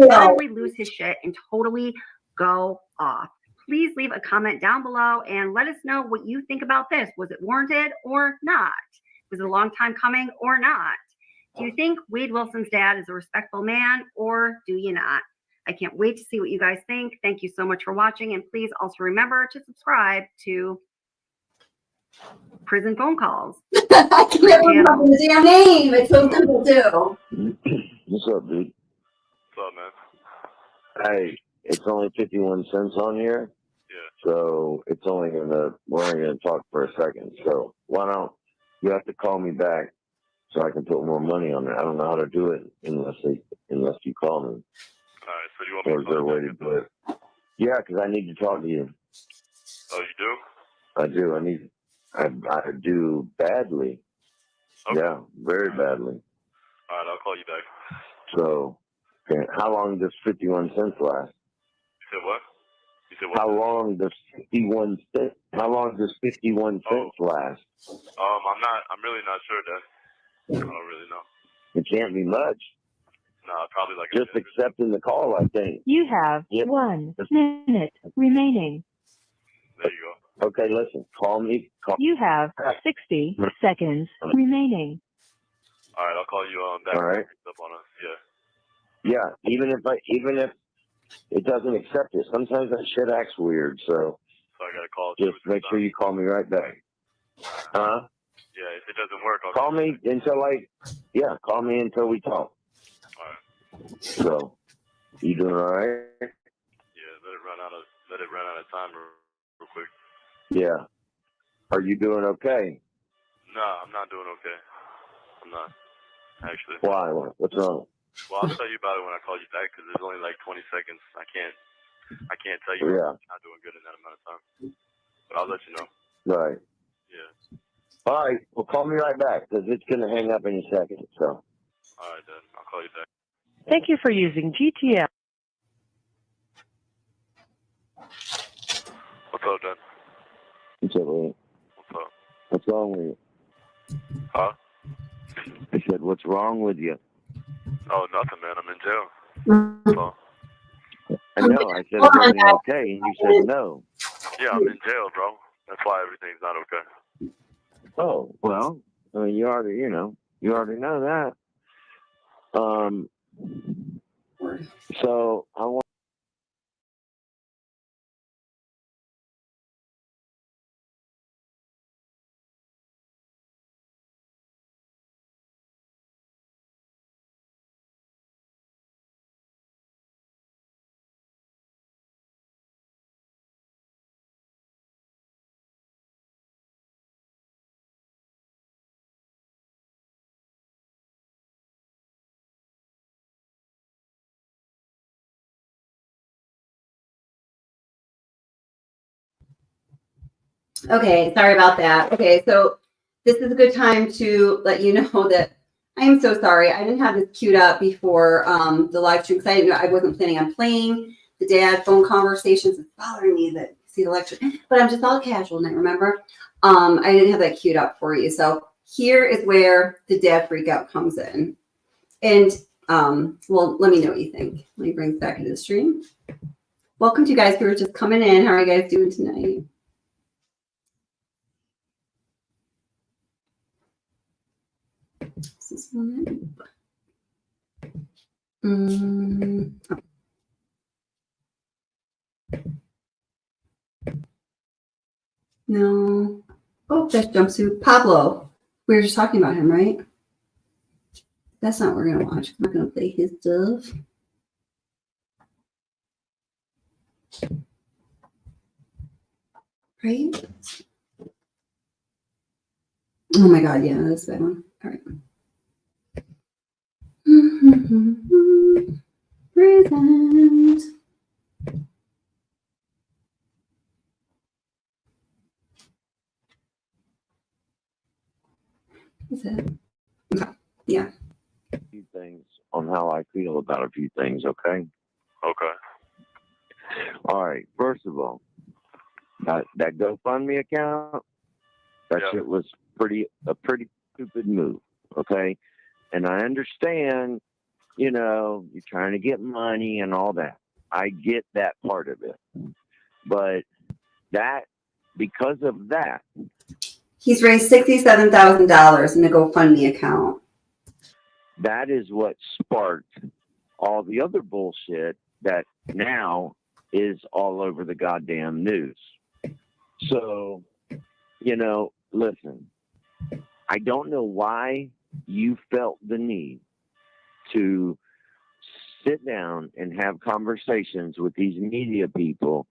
finally lose his shit and totally go off. please leave a comment down below and let us know what you think about this. Was it warranted or not? Was it a long time coming or not? Do you think Wade Wilson's dad is a respectful man or do you not? I can't wait to see what you guys think. Thank you so much for watching. And please also remember to subscribe to Prison Phone Calls. I can never remember the damn name. It's so simple too. What's up, dude? What's up, man? Hey, it's only 51 cents on here. Yeah. So we're only gonna talk for a second. So why don't you have to call me back so I can put more money on it? I don't know how to do it unless you call me. All right, so you want me Or to is there a way to do it? Yeah, because I need to talk to you. Oh, you do? I do. I do badly. Okay. Yeah, very badly. All right, I'll call you back. So, okay, how long does 51 cents last? You said what? You said what? How long does 51 cents last? I'm really not sure, Dad. I don't really know. It can't be much. No, probably like Just accepting the call, I think. You have 1 minute remaining. There you go. Okay, listen, call me. You have 60 seconds remaining. All right, I'll call you back. All right. Up on us. Yeah. Yeah, even if it doesn't accept it, sometimes that shit acts weird. So I gotta call. Just make sure you call me right back. Huh? Yeah, if it doesn't work, I'll call me until call me until we talk. All right. So, you doing all right? Yeah, let it run out of time real quick. Yeah. Are you doing okay? No, I'm not doing okay. I'm not, actually. Why? What's wrong? Well, I'll tell you about it when I call you back because there's only like 20 seconds. I can't tell you Yeah. I'm not doing good in that amount of time. But I'll let you know. Right. Yeah. All right. Well, call me right back because it's going to hang up any second. So. All right, then. I'll call you back. Thank you for using GTL. What's up, Dan? What's up, man? What's up? What's wrong with you? Huh? I said, what's wrong with you? Oh, nothing, man. I'm in jail. So. I know. I said, is everything okay? And you said no. Yeah, I'm in jail, bro. That's why everything's not okay. Oh, well, you already know that. So I want. Okay, sorry about that. Okay, so this is a good time to let you know that I am so sorry. I didn't have this queued up before the live stream because I wasn't planning on playing the dad phone conversations. It's bothering me that see the lecture, but I'm just all casual tonight, remember? I didn't have that queued up for you. So here is where the dad freak out comes in. And well, let me know what you think. Let me bring it back into the stream. Welcome to you guys who are just coming in. How are you guys doing tonight? Is this one? Oh. No. Oh, that's jumpsuit. Pablo. We were just talking about him, right? That's not what we're going to watch. I'm not going to play his stuff. Right? Oh my God. Yeah, that's that one. All right. Present. Is it? Okay. Yeah. A few things on how I feel about a few things. Okay. Okay. All right. First of all, that GoFundMe account, that shit was a pretty stupid move. Okay. And I understand, you're trying to get money and all that. I get that part of it. But because of that, He's raised $67,000 in a GoFundMe account. that is what sparked all the other bullshit that now is all over the goddamn news. So, listen, I don't know why you felt the need to sit down and have conversations with these media people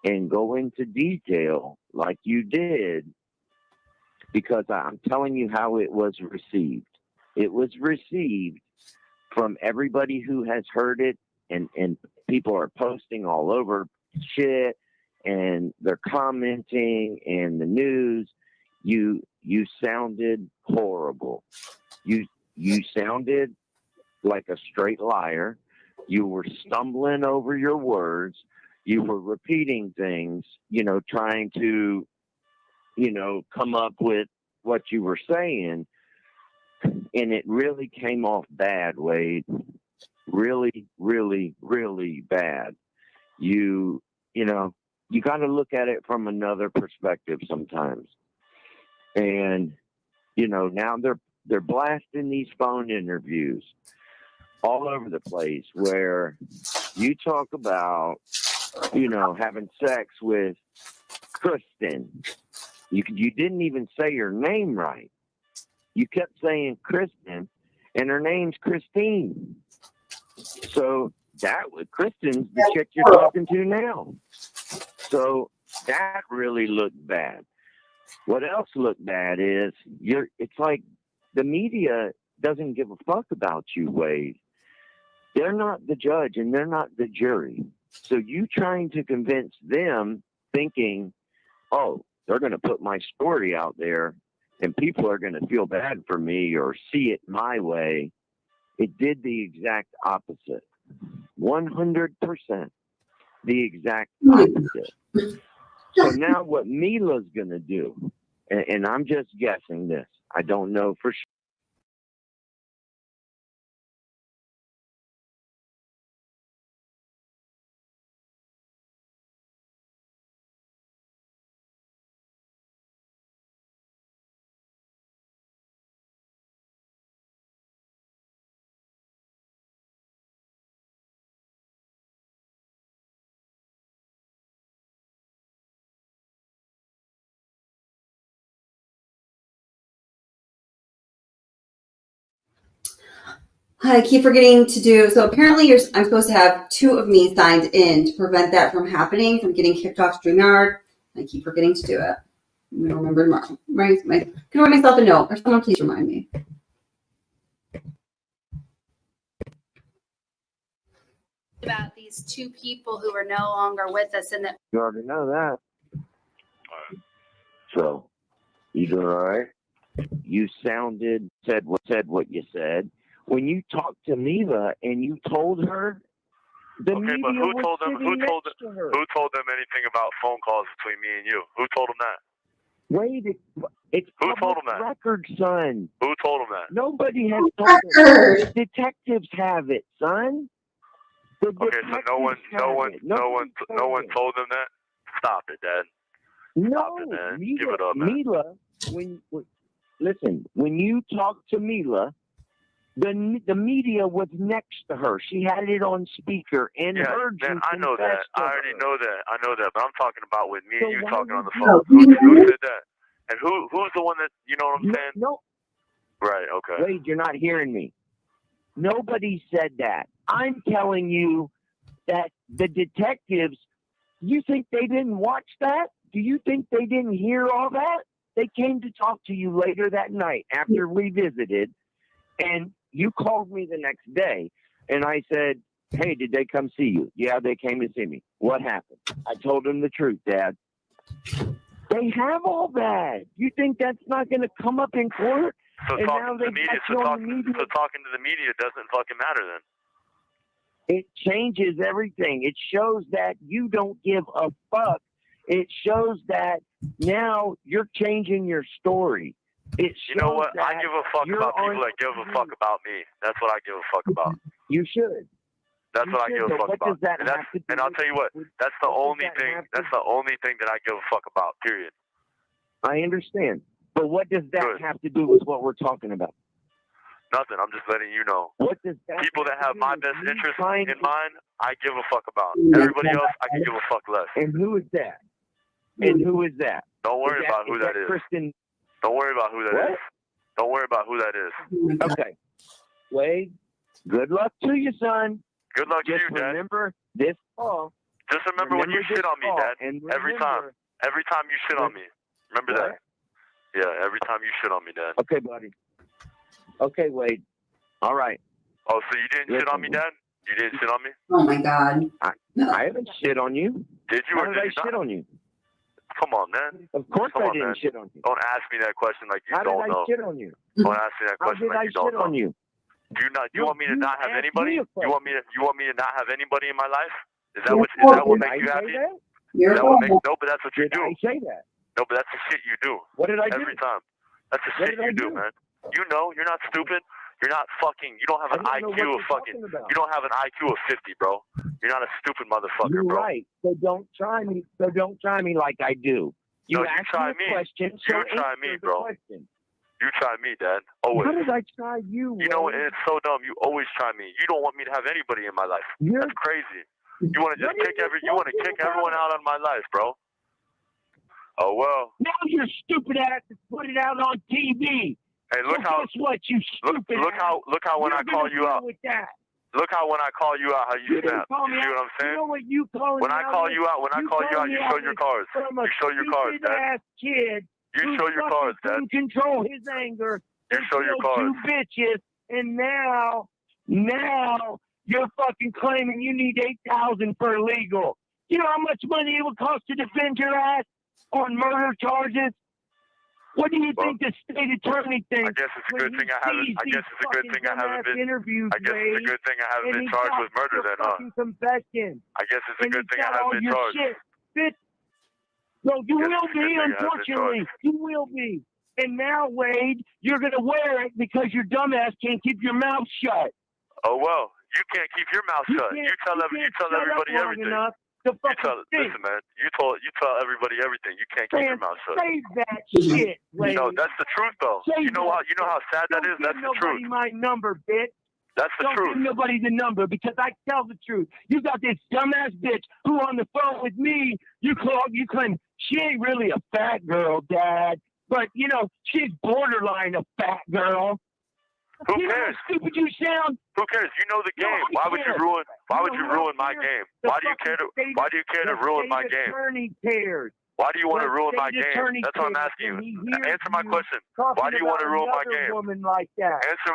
and go into detail like you did, because I'm telling you how it was received. It was received from everybody who has heard it, and people are posting all over shit, and they're commenting, and the news. You sounded horrible. You sounded like a straight liar. You were stumbling over your words. You were repeating things, trying to, come up with what you were saying. And it really came off bad, Wade. Really, really, really bad. You got to look at it from another perspective sometimes. And, now they're blasting these phone interviews all over the place where you talk about, having sex with Kristen. You didn't even say her name right. You kept saying Kristen, and her name's Christine. So Kristen's the chick you're talking to now. So that really looked bad. What else looked bad is it's like the media doesn't give a fuck about you, Wade. They're not the judge and they're not the jury. So you trying to convince them, thinking, oh, they're going to put my story out there and people are going to feel bad for me or see it my way. It did the exact opposite. 100%. The exact opposite. So now what Mila's going to do, and I'm just guessing this, I don't know for sure. I keep forgetting to do, so apparently I'm supposed to have 2 of me signed in to prevent that from happening, from getting kicked off StreamYard. I keep forgetting to do it. I'm going to remember tomorrow. Can I write myself a note, or someone please remind me. About these 2 people who are no longer with us, and that You already know that. So, you doing all right? You said what you said. When you talked to Mila and you told her, the media but who was told them? sitting next to her. Who told them anything about phone calls between me and you? Who told them that? Wait, it's Who told them public that? record, son. Who told them that? Nobody has told them. The detectives have it, son. Okay, so no one told them that. Stop it, Dad. No, Stop it, man. Mila, Give it up, man. Mila, listen, when you talked to Mila, the media was next to her. She had it on speaker and heard you. I know that. I already know that. I know that. But I'm talking about with me and you talking on the No, phone. Who said that? And who's the one that, you know what I'm saying? No. Right, okay. Wait, you're not hearing me. Nobody said that. I'm telling you that the detectives, you think they didn't watch that? Do you think they didn't hear all that? They came to talk to you later that night after we visited, and you called me the next day, and I said, hey, did they come see you? Yeah, they came to see me. What happened? I told them the truth, Dad. They have all that. You think that's not going to come up in court? So and talking to the media, so talking to the media doesn't fucking matter then. It changes everything. It shows that you don't give a fuck. It shows that now you're changing your story. You know what? I give a fuck about people that give a fuck about me. That's what I give a fuck about. You should. That's what I give a fuck What about. does that And, have to do and I'll tell you what, that's the only that thing. have to- That's the only thing that I give a fuck about. Period. I understand. But what does that Good. have to do with what we're talking about? Nothing. I'm just letting you know. What does that People that have to do my with best me interest trying in to- mind, I give a fuck about. Everybody else, I can give a fuck less. And who is that? And who is that? Don't worry Is about who that is. Kristen. Don't worry about who that is. What? Don't worry about who that is. Okay. Wade, good luck to you, son. Good luck to Just you, Dad. remember this call. Just remember when you this shit on me, call, Dad. and Every time. Every time you shit on me. Remember that. Yeah, every time you shit on me, Dad. Okay, buddy. Okay, Wade. All right. Oh, so you didn't shit on me, Dad? You didn't shit on me? Oh my God. I haven't shit on you. Did you How or did did I you shit not? on you? Come on, man. Of course Come I on, didn't man. shit on you. Don't ask me that question like you How did don't I know. shit on you? Don't ask me that How question did like I you don't shit on know. you? Do you not? You No, want me to you not have asked anybody? me a You want me to? You want me to not have anybody in my life? Is that what? Is You're that what Did makes I you say happy? that? You're Is that what makes? horrible. No, but that's what you Did do. I say that? No, but that's the shit you do. What did I do? Every time. That's the What shit did I you do, do? man. You know, you're not stupid. You're not fucking. You don't have an I don't know IQ what of you're fucking. talking about. You don't have an IQ of 50, bro. You're not a stupid motherfucker, You're bro. right. So don't try me. So don't try me like I do. You No, you asked try me a me. question. So You try answer me, the bro. question. You try me, Dad. Always. How did I try you? You know, Wade? and it's so dumb. You always try me. You don't want me to have anybody in my life. You're That's crazy. You want to just What are kick you you want to talking kick everyone about? out of my life, bro. Oh well. now your stupid ass is put it out on TV. Hey, look so how guess what, you look stupid ass? look how when You're I call gonna you deal out. with that. Look how when I call you out, how you You didn't snap. call You me see out. what I'm saying? You know what you calling When me I out call is? you out, when I You call you calling out, me you out show your is cards. From a You show your cards, stupid Dad. ass kid You who show your fucking cards, Dad. couldn't control his anger. You and show your killed cards. two bitches, and now you're fucking claiming you need $8,000 for legal. You know how much money it would cost to defend your ass on murder charges? What do you think the state attorney thinks? I guess it's a when good he thing I haven't. sees I guess these it's a good thing I haven't fucking been. interviews, I guess it's a Wade, good thing I haven't and been he charged got with murder your then, huh? fucking confession. I guess it's a And good he thing I got haven't all been your charged. shit. Bitch. No, you Guess will it's a good be, thing I haven't been unfortunately. You will be. And now, Wade, you're going to wear it because your dumbass can't keep your mouth shut. Oh well, you can't keep your mouth shut. You tell everybody everything. Listen, man. You tell everybody everything. You can't keep your mouth shut. Save that shit, Wade. No, that's the truth though. Save You know how sad that is. That's the truth. Don't give nobody my number, bitch. That's the Don't truth. give nobody the number because I tell the truth. You got this dumbass bitch who on the phone with me, you claim she ain't really a fat girl, Dad. But, you know, she's borderline a fat girl. Who you know cares? how stupid you sound? Who cares? You know the No, game. I Why would you care. ruin? Why would You you know ruin how I my care? game? The Why do you care to? fucking Why do you care to ruin my game? Attorney cares. Why do you want to The ruin my state game? attorney That's what I'm cares asking when you. he hears Answer my you question. talking Why do you want to about ruin my another game? woman like that. Answer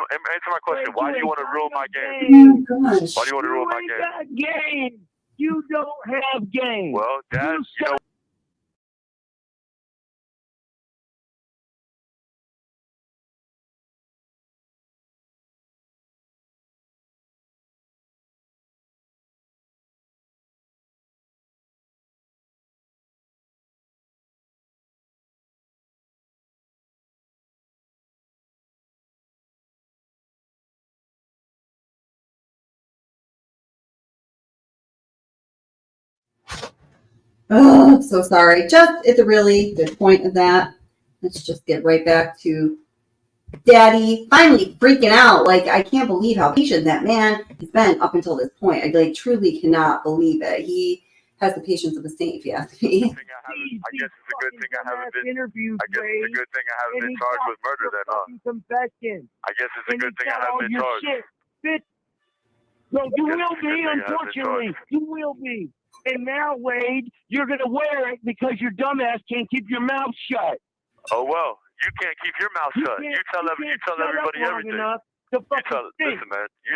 my question. Wade, Why do you ain't want to got ruin no my game? game. Gosh. Why do you want to ruin my ain't game? got game. You don't have game. Well, Dad, you know. Oh, I'm so sorry. Just at the really good point of that, let's just get right back to Daddy finally freaking out. Like, I can't believe how patient that man has been up until this point. I truly cannot believe it. He has the patience of a saint, if you ask me. I guess it's a good thing I haven't been. Interviews, I guess it's a good thing I haven't been charged with murder then, huh? Confession. I guess it's a good thing I all haven't been your charged. shit. Bitch. No, you Guess will it's a good be, thing I haven't been unfortunately. You will be. And now, Wade, you're going to wear it because your dumbass can't keep your mouth shut. Oh well, you can't keep your mouth shut. You tell everybody everything. Listen, man. You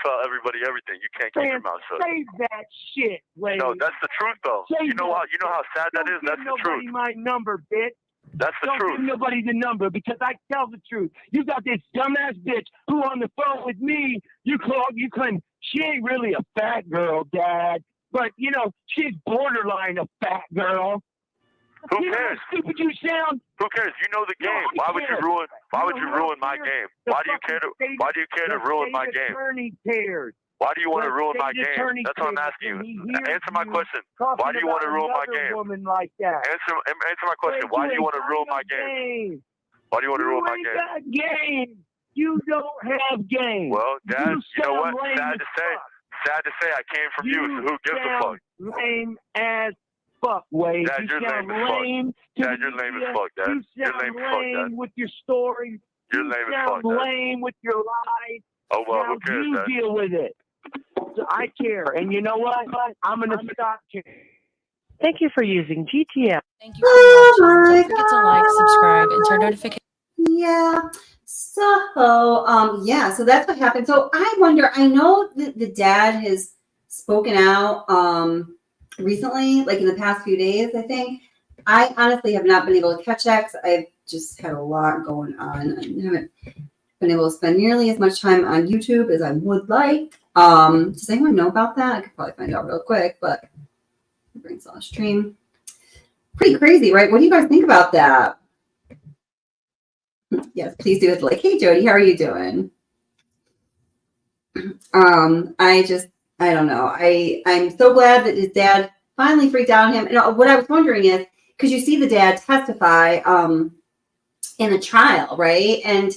tell everybody everything. You can't keep your mouth shut. Save that shit, Wade. No, that's the truth though. Save You know how sad that is. That's the truth. Don't give nobody my number, bitch. That's the Don't truth. give nobody the number because I tell the truth. You got this dumbass bitch who on the phone with me, you claim she ain't really a fat girl, Dad. But, you know, she's borderline a fat girl. Who you cares? Know how stupid you sound? Who cares? You know the game. No, Why would you ruin my game? Why do you care to ruin my game? Attorney cares. Why do you want to Let ruin state my game? attorney That's what I'm say this, asking and he you. hears Answer my you question. talking Why do you want to about ruin my another game? woman like that. Answer my question. Wait, Why do you want to ruin my game? Why do you want to ruin my ain't game? got game. You don't have game. Well, Dad, you know what? lame Sad as to say, fuck. I came from you, so who gives a fuck? Lame as fuck, Wade. Dad, you're lame as fuck. Dad, you're lame as fuck, Dad. You're lame as fuck, Dad. with your stories. You're lame as fuck, Dad. lame with your lies. Oh, well, Now who cares, you Dad? deal with it. So I care. And you know what? I'm going to stop caring. Thank you for using GTL. Thank you for watching. Don't forget to like, subscribe, and turn notifications. Yeah. So, yeah, so that's what happened. So I wonder, I know that the dad has spoken out recently, like in the past few days, I think. I honestly have not been able to catch that because I've just had a lot going on. I haven't been able to spend nearly as much time on YouTube as I would like. Does anyone know about that? I could probably find out real quick, but brings on a stream. Pretty crazy, right? What do you guys think about that? Yes, please do it. Like, hey Jody, how are you doing? I don't know. I'm so glad that his dad finally freaked out on him. And what I was wondering is, because you see the dad testify in a trial, right? And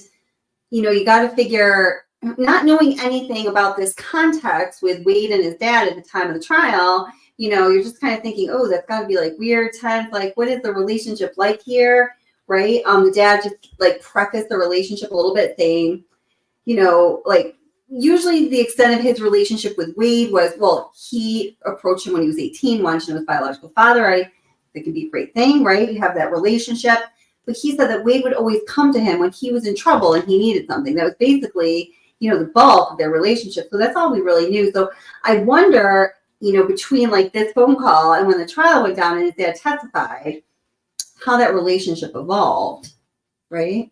you got to figure, not knowing anything about this context with Wade and his dad at the time of the trial, you're just kind of thinking, oh, that's got to be like weird, tense. Like, what is the relationship like here, right? The dad just like prefaced the relationship a little bit, saying, like, usually the extent of his relationship with Wade was, well, he approached him when he was 18, wanted to know his biological father. It could be a great thing, right? You have that relationship. But he said that Wade would always come to him when he was in trouble and he needed something. That was basically, the bulk of their relationship. So that's all we really knew. So I wonder, between like this phone call and when the trial went down and his dad testified, how that relationship evolved, right?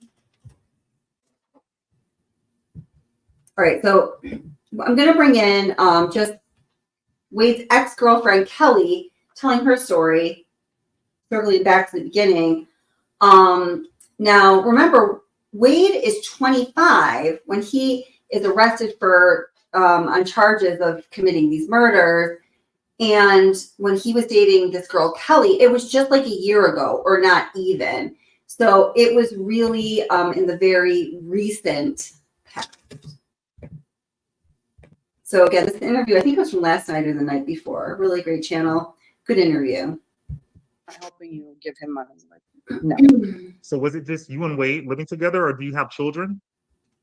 All right, so I'm going to bring in just Wade's ex-girlfriend, Kelly, telling her story, circling back to the beginning. Now, remember, Wade is 25 when he is arrested for on charges of committing these murders. And when he was dating this girl, Kelly, it was just like a year ago, or not even. So it was really in the very recent past. So again, this interview, I think it was from last night or the night before. Really great channel. Good interview. I'm helping you give him money. No. So was it just you and Wade living together, or do you have children?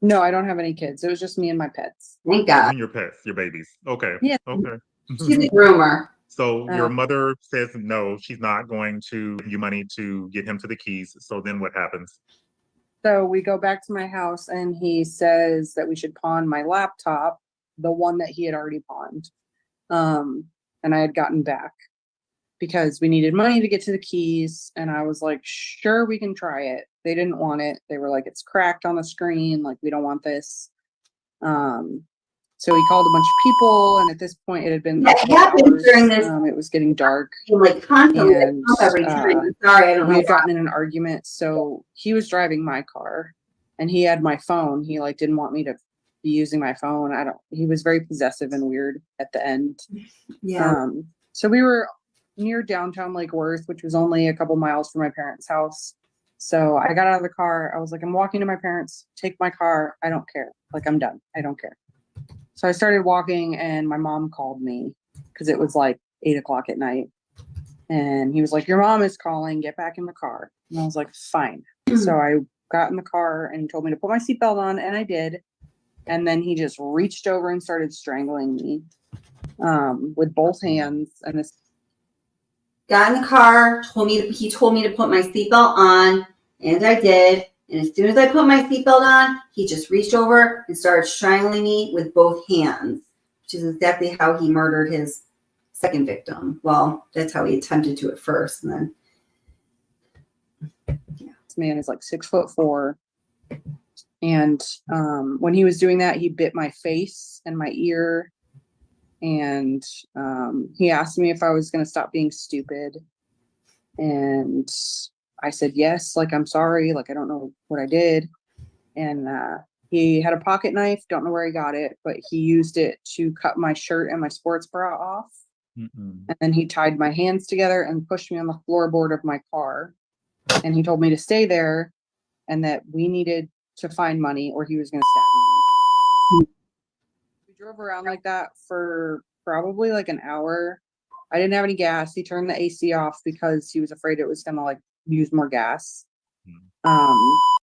No, I don't have any kids. It was just me and my pets. Thank God. And your pets, your babies. Okay. Yeah. Okay. She's a groomer. So your mother says no, she's not going to give you money to get him to the keys. So then what happens? So we go back to my house and he says that we should pawn my laptop, the one that he had already pawned. And I had gotten back because we needed money to get to the keys. And I was like, sure, we can try it. They didn't want it. They were like, it's cracked on the screen. Like, we don't want this. So he called a bunch of people, and at this point, it had been like hours. During this, it was getting dark. Like constantly, and, every time. Sorry, I don't know. We had gotten in an argument, so he was driving my car, and he had my phone. He like didn't want me to be using my phone. He was very possessive and weird at the end. Yeah. So we were near downtown Lake Worth, which was only a couple miles from my parents' house. So I got out of the car. I was like, I'm walking to my parents. Take my car. I don't care. Like, I'm done. I don't care. So I started walking, and my mom called me because it was like 8:00 at night. And he was like, your mom is calling. Get back in the car. And I was like, fine. So I got in the car, and he told me to put my seatbelt on, and I did. And then he just reached over and started strangling me with both hands. And this got in the car, he told me to put my seatbelt on, and I did. And as soon as I put my seatbelt on, he just reached over and started strangling me with both hands, which is exactly how he murdered his second victim. Well, that's how he attempted to at first. And then, yeah. This man is like 6'4". And when he was doing that, he bit my face and my ear. And he asked me if I was going to stop being stupid. And I said, yes, like, I'm sorry. Like, I don't know what I did. And He had a pocket knife, don't know where he got it, but he used it to cut my shirt and my sports bra off. And then he tied my hands together and pushed me on the floorboard of my car. And he told me to stay there and that we needed to find money or he was going to stab me. We drove around like that for probably like an hour. I didn't have any gas. He turned the AC off because he was afraid it was going to like use more gas.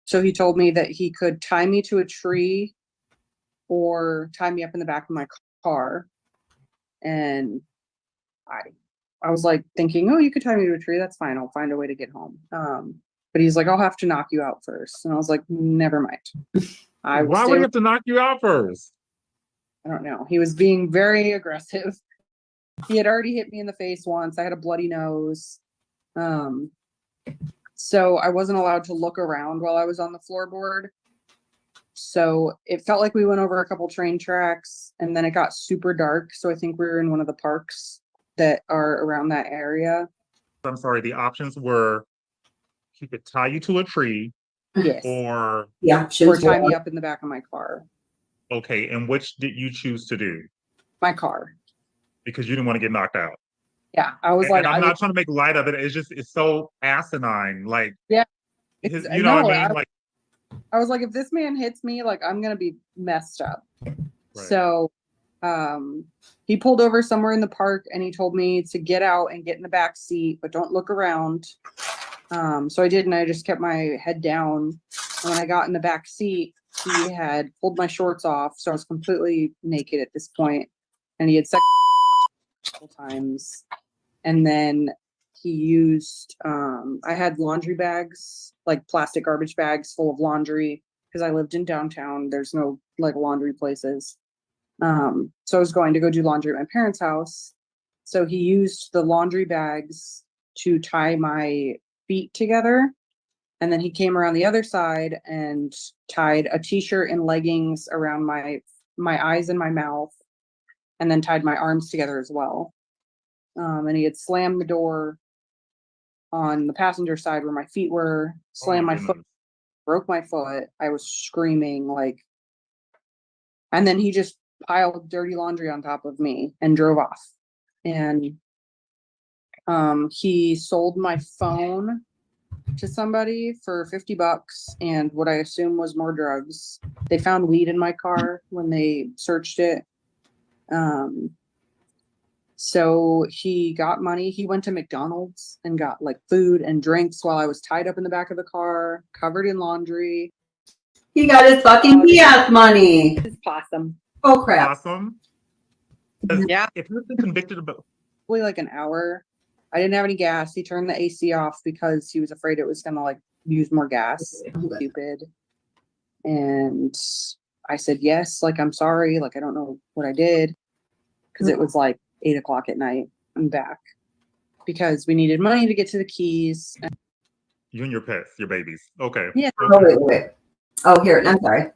So he told me that he could tie me to a tree or tie me up in the back of my car. And I was like thinking, oh, you could tie me to a tree. That's fine. I'll find a way to get home. But he's like, I'll have to knock you out first. And I was like, never mind. Why would he have to knock you out first? I don't know. He was being very aggressive. He had already hit me in the face once. I had a bloody nose. So I wasn't allowed to look around while I was on the floorboard. So it felt like we went over a couple train tracks and then it got super dark. So I think we were in one of the parks that are around that area. I'm sorry, the options were he could tie you to a tree. Yes. Or tie me up in the back of my car. Okay, and which did you choose to do? My car. Because you didn't want to get knocked out. Yeah, I was like, I'm not trying to make light of it. It's so asinine. Like, yeah, you know what I mean? I was like, if this man hits me, like, I'm gonna be messed up. Right. So, he pulled over somewhere in the park and he told me to get out and get in the back seat, but don't look around. So I did, and I just kept my head down. And when I got in the back seat, he had pulled my shorts off, so I was completely naked at this point, and he had sex a couple times. And then he used I had laundry bags, like plastic garbage bags full of laundry, because I lived in downtown. There's no like laundry places. So I was going to go do laundry at my parents' house. So he used the laundry bags to tie my feet together. And then he came around the other side and tied a t-shirt and leggings around my eyes and my mouth, and then tied my arms together as well. And he had slammed the door on the passenger side where my feet were, slammed my foot, broke my foot. I was screaming like, and then he just piled dirty laundry on top of me and drove off. And he sold my phone to somebody for $50 and what I assume was more drugs. They found weed in my car when they searched it. So he got money. He went to McDonald's and got like food and drinks while I was tied up in the back of the car, covered in laundry. He got his fucking Kiosk money. His possum. Oh crap. Awesome. Yeah. If you've been convicted of probably like an hour. I didn't have any gas. He turned the AC off because he was afraid it was gonna like use more gas. Stupid. And I said yes, like I'm sorry, like I don't know what I did. Because it was like 8 o'clock at night. I'm back. Because we needed money to get to the keys. you and your pets, your babies. Okay. Yeah. Okay. Oh, wait. Oh, here. I'm sorry.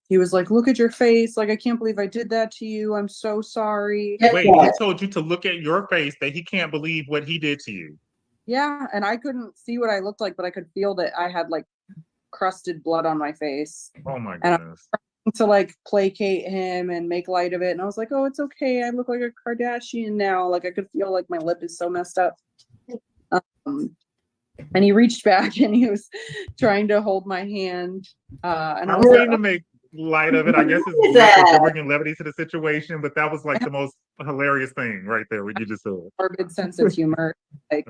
He was like, look at your face. Like, I can't believe I did that to you. I'm so sorry. Wait, he told you to look at your face that he can't believe what he did to you. Yeah, and I couldn't see what I looked like, but I could feel that I had like crusted blood on my face. Oh my goodness. And to like placate him and make light of it. And I was like, oh, it's okay. I look like a Kardashian now. Like I could feel like my lip is so messed up. And he reached back and he was trying to hold my hand. And I was trying to make light of it. I guess it's bringing levity to the situation, but that was like the most hilarious thing right there what you just said. Morbid sense of humor. Like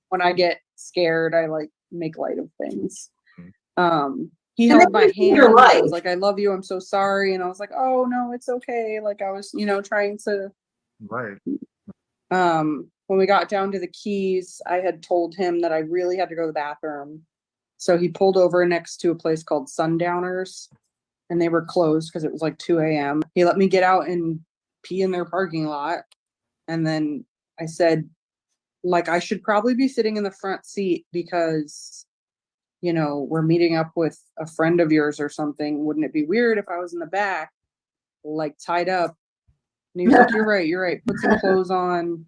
when I get scared, I like make light of things. He held my hand. I was like, I love you. I'm so sorry. And I was like, oh no, it's okay. Like I was, trying to. Right. When we got down to the keys, I had told him that I really had to go to the bathroom. So he pulled over next to a place called Sundowners, and they were closed because it was like 2 a.m. He let me get out and pee in their parking lot. And then I said, like, I should probably be sitting in the front seat because, we're meeting up with a friend of yours or something. Wouldn't it be weird if I was in the back, like tied up? And he was like, you're right. Put some clothes on.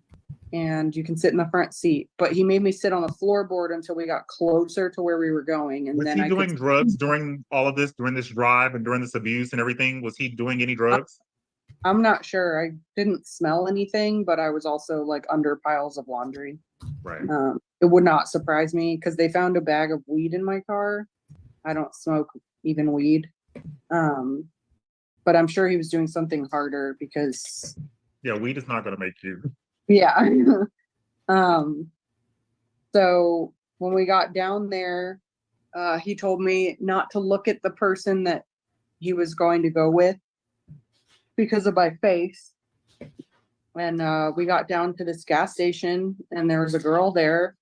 and you can sit in the front seat. But he made me sit on the floorboard until we got closer to where we were going. And Was then he doing drugs during all of this, during this drive and during this abuse and everything? Was he doing any drugs? I'm not sure. I didn't smell anything, but I was also like under piles of laundry. Right. It would not surprise me because they found a bag of weed in my car. I don't smoke even weed. But I'm sure he was doing something harder because. Yeah, weed is not going to make you. Yeah. So when we got down there, he told me not to look at the person that he was going to go with because of my face. And we got down to this gas station and there was a girl there.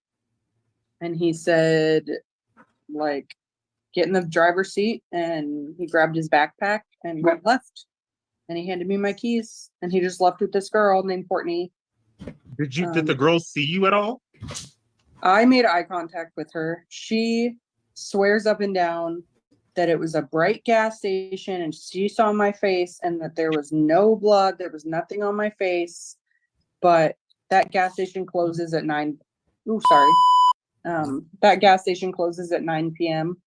And he said, like, get in the driver's seat. And he grabbed his backpack and went left. And he handed me my keys. And he just left with this girl named Courtney. Did the girl see you at all? I made eye contact with her. She swears up and down that it was a bright gas station and she saw my face and that there was no blood. There was nothing on my face, but that gas station closes at 9. Oh, sorry. That gas station closes at 9 p.m.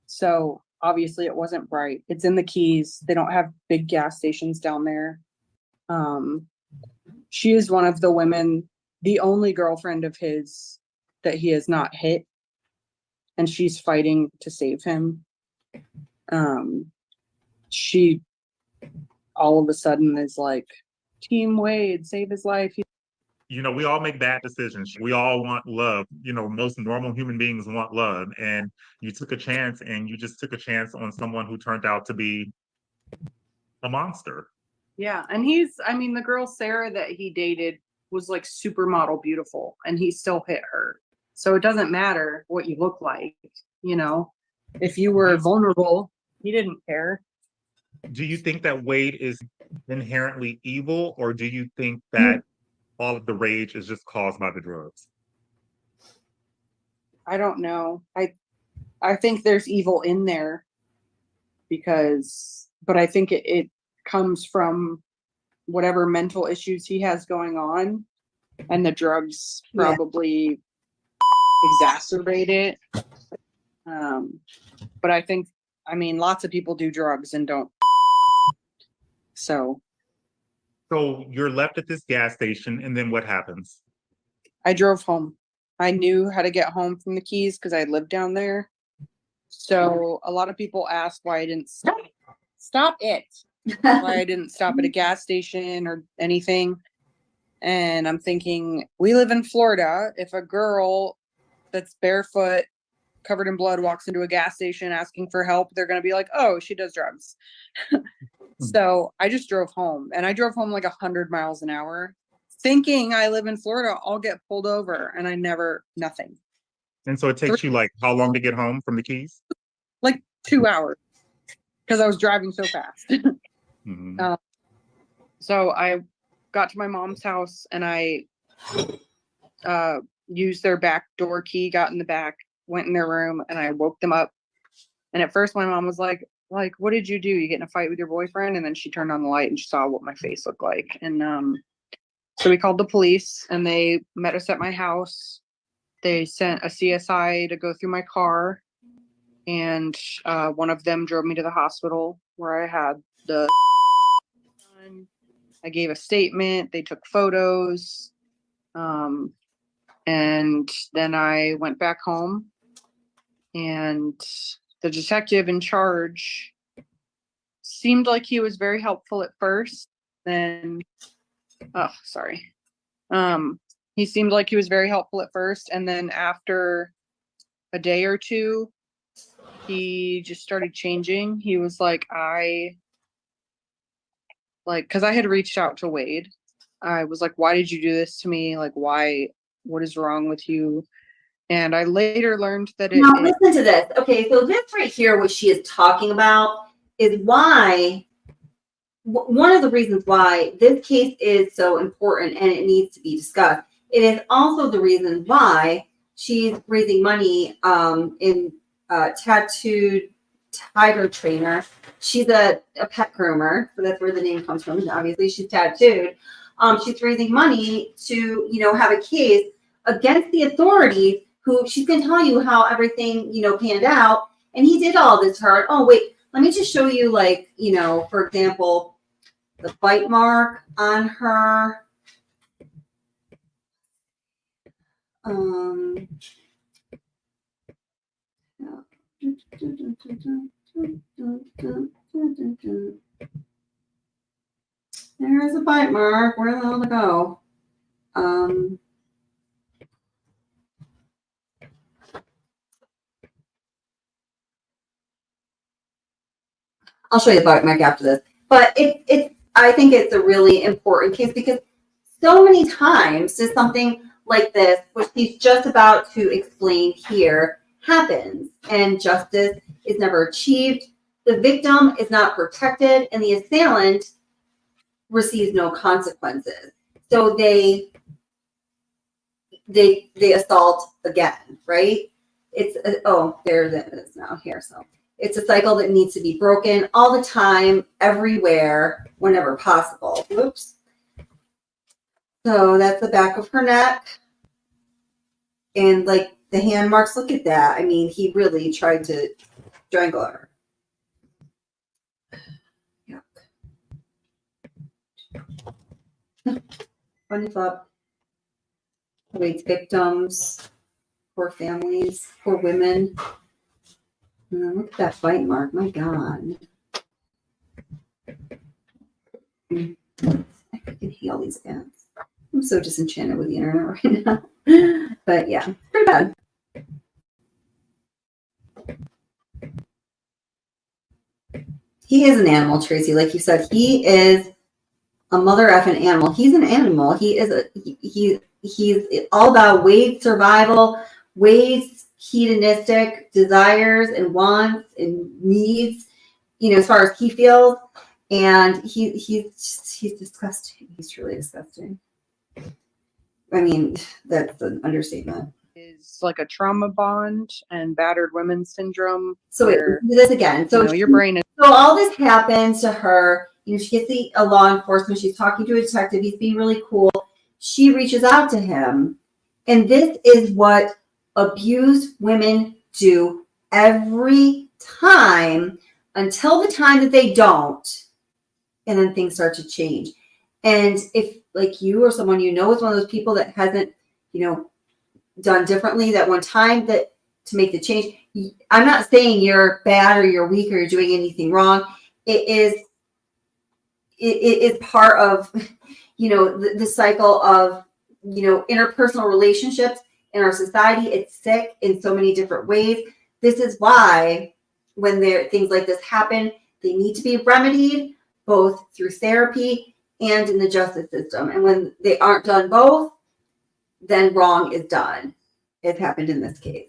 So obviously it wasn't bright. It's in the Keys. They don't have big gas stations down there. She is one of the women, the only girlfriend of his that he has not hit. And she's fighting to save him. She all of a sudden is like, Team Wade, save his life. You know, we all make bad decisions. We all want love. You know, most normal human beings want love. And you took a chance, and you just took a chance on someone who turned out to be a monster. Yeah. And the girl Sarah that he dated was like supermodel beautiful, and he still hit her. So it doesn't matter what you look like, you know. If you were vulnerable, he didn't care. Do you think that Wade is inherently evil, or do you think that all of the rage is just caused by the drugs? I don't know. I think there's evil in there but I think it comes from whatever mental issues he has going on, and the drugs probably exacerbate it. But I think, lots of people do drugs and don't. So you're left at this gas station, and then what happens? I drove home. I knew how to get home from the Keys because I lived down there. So a lot of people ask why I didn't stop it. Why I didn't stop at a gas station or anything. And I'm thinking, we live in Florida. If a girl that's barefoot, covered in blood, walks into a gas station asking for help, they're going to be like, oh, she does drugs. So I just drove home, and I drove home like 100 miles an hour thinking I live in Florida. I'll get pulled over, and nothing. And so it takes you like how long to get home from the Keys? Like 2 hours because I was driving so fast. So I got to my mom's house, and I used their back door key, got in the back, went in their room, and I woke them up. And at first my mom was like, what did you do? You get in a fight with your boyfriend? And then she turned on the light and she saw what my face looked like. And so we called the police, and they met us at my house. They sent a CSI to go through my car, and one of them drove me to the hospital where I had the I gave a statement. They took photos. And then I went back home, and the detective in charge seemed like he was very helpful at first. Then, he seemed like he was very helpful at first. And then after a day or two, he just started changing. He was like, because I had reached out to Wade. I was like, why did you do this to me? Like, why? What is wrong with you? And I later learned that Now, listen to this. Okay, so this right here, what she is talking about, is why, one of the reasons why this case is so important and it needs to be discussed. It is also the reason why she's raising money in Tattooed Tiger Trainer. She's a pet groomer, so that's where the name comes from. Obviously, she's tattooed. She's raising money to, have a case against the authorities who she's going to tell you how everything, panned out. And he did all this to her. Oh, wait, let me just show you, like, for example, the bite mark on her. There's a bite mark. Where the hell to go? I'll show you the bite mark after this. But I think it's a really important case because so many times does something like this, which he's just about to explain here, happens and justice is never achieved. The victim is not protected and the assailant receives no consequences. So they assault again, right? It's there it is now here. So it's a cycle that needs to be broken all the time, everywhere, whenever possible. Oops. So that's the back of her neck. And like the hand marks, look at that. I mean, he really tried to strangle her. Yuck. Funny thought. Awaits victims, poor families, poor women. Look at that bite mark. My God. I can heal these ants. I'm so disenchanted with the internet right now. But yeah, pretty bad. He is an animal, Tracy. Like you said, he is a mother effing animal. He's an animal. He's all about Wade's survival, Wade's hedonistic desires and wants and needs, as far as he feels. And he's disgusting. He's truly disgusting. I mean, that's an understatement. Is like a trauma bond and battered women syndrome. So do this again. So your brain is. So all this happens to her. She gets a law enforcement. She's talking to a detective. He's being really cool. She reaches out to him, and this is what abused women do every time until the time that they don't, and then things start to change. And if like you or someone is one of those people that hasn't, done differently that one time that to make the change, I'm not saying you're bad or you're weak or you're doing anything wrong. It is part of, the cycle of, interpersonal relationships in our society. It's sick in so many different ways. This is why when things like this happen, they need to be remedied both through therapy and in the justice system. And when they aren't done both, then wrong is done. It happened in this case.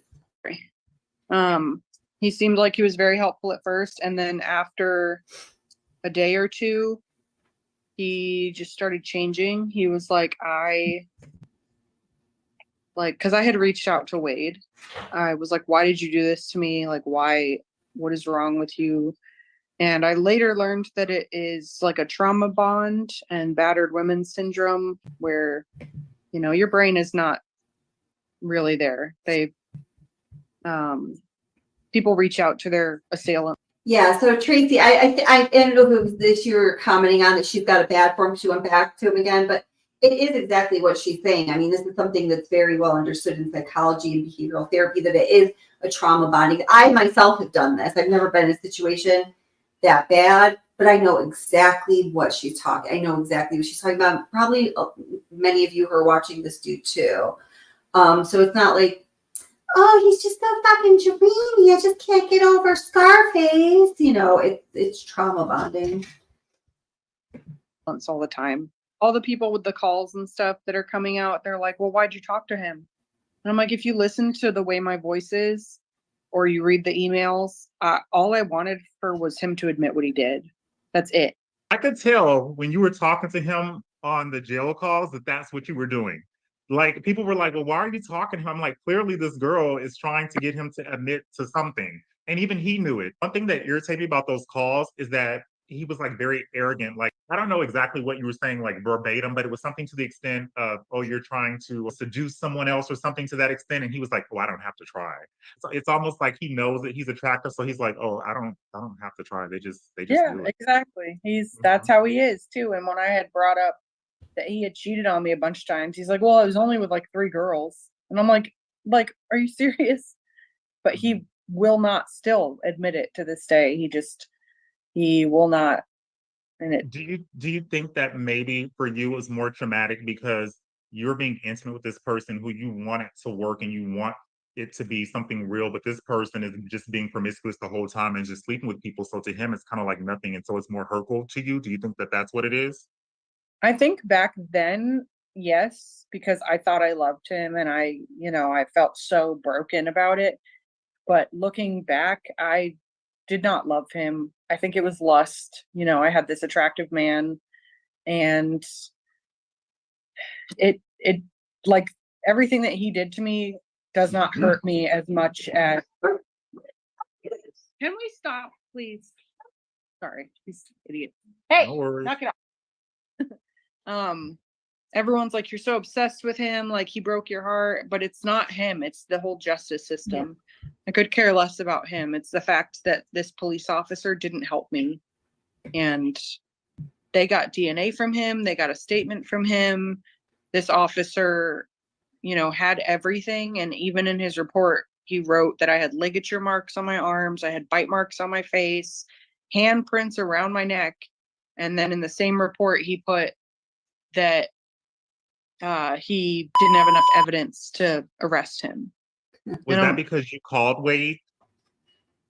He seemed like he was very helpful at first, and then after a day or two, he just started changing. He was like, because I had reached out to Wade. I was like, why did you do this to me? Like, why? What is wrong with you? And I later learned that it is like a trauma bond and battered women syndrome where, your brain is not really there. People reach out to their assailant. Yeah. So Tracy, I don't know if it was this you were commenting on that she's got a bad form. She went back to him again, but it is exactly what she's saying. I mean, this is something that's very well understood in psychology and behavioral therapy, that it is a trauma bonding. I myself have done this. I've never been in a situation that bad, but I know exactly what she's talking. I know exactly what she's talking about. Probably many of you who are watching this do too. So it's not like, oh, he's just so fucking dreamy. I just can't get over Scarface. It's trauma bonding. All the time. All the people with the calls and stuff that are coming out, they're like, well, why'd you talk to him? And I'm like, if you listen to the way my voice is, or you read the emails, all I wanted was him to admit what he did. That's it. I could tell when you were talking to him on the jail calls that that's what you were doing. Like, people were like, well, why are you talking to him? I'm like, clearly this girl is trying to get him to admit to something. And even he knew it. One thing that irritated me about those calls is that he was like very arrogant. Like, I don't know exactly what you were saying, like verbatim, but it was something to the extent of, oh, you're trying to seduce someone else or something to that extent. And he was like, oh, I don't have to try. So it's almost like he knows that he's attractive. So he's like, oh, I don't have to try. They just Yeah, do it. exactly. That's how he is too. And when I had brought up that he had cheated on me a bunch of times, he's like, well, I was only with like 3 girls. And I'm like, are you serious? But he will not still admit it to this day. He will not. And it, do you think that maybe for you it was more traumatic because you're being intimate with this person who you want it to work and you want it to be something real, but this person is just being promiscuous the whole time and just sleeping with people. So to him, it's kind of like nothing. And so it's more hurtful to you. Do you think that that's what it is? I think back then, yes, because I thought I loved him and I felt so broken about it. But looking back, I did not love him. I think it was lust. I had this attractive man, and it like everything that he did to me does not hurt me as much as. Can we stop, please? Sorry, he's an idiot. Hey, knock it off. Everyone's like, you're so obsessed with him, like he broke your heart, but it's not him, it's the whole justice system. I could care less about him. It's the fact that this police officer didn't help me, and they got DNA from him, they got a statement from him. This officer, had everything, and even in his report he wrote that I had ligature marks on my arms, I had bite marks on my face, handprints around my neck, and then in the same report he put that he didn't have enough evidence to arrest him. Was that because you called Wade?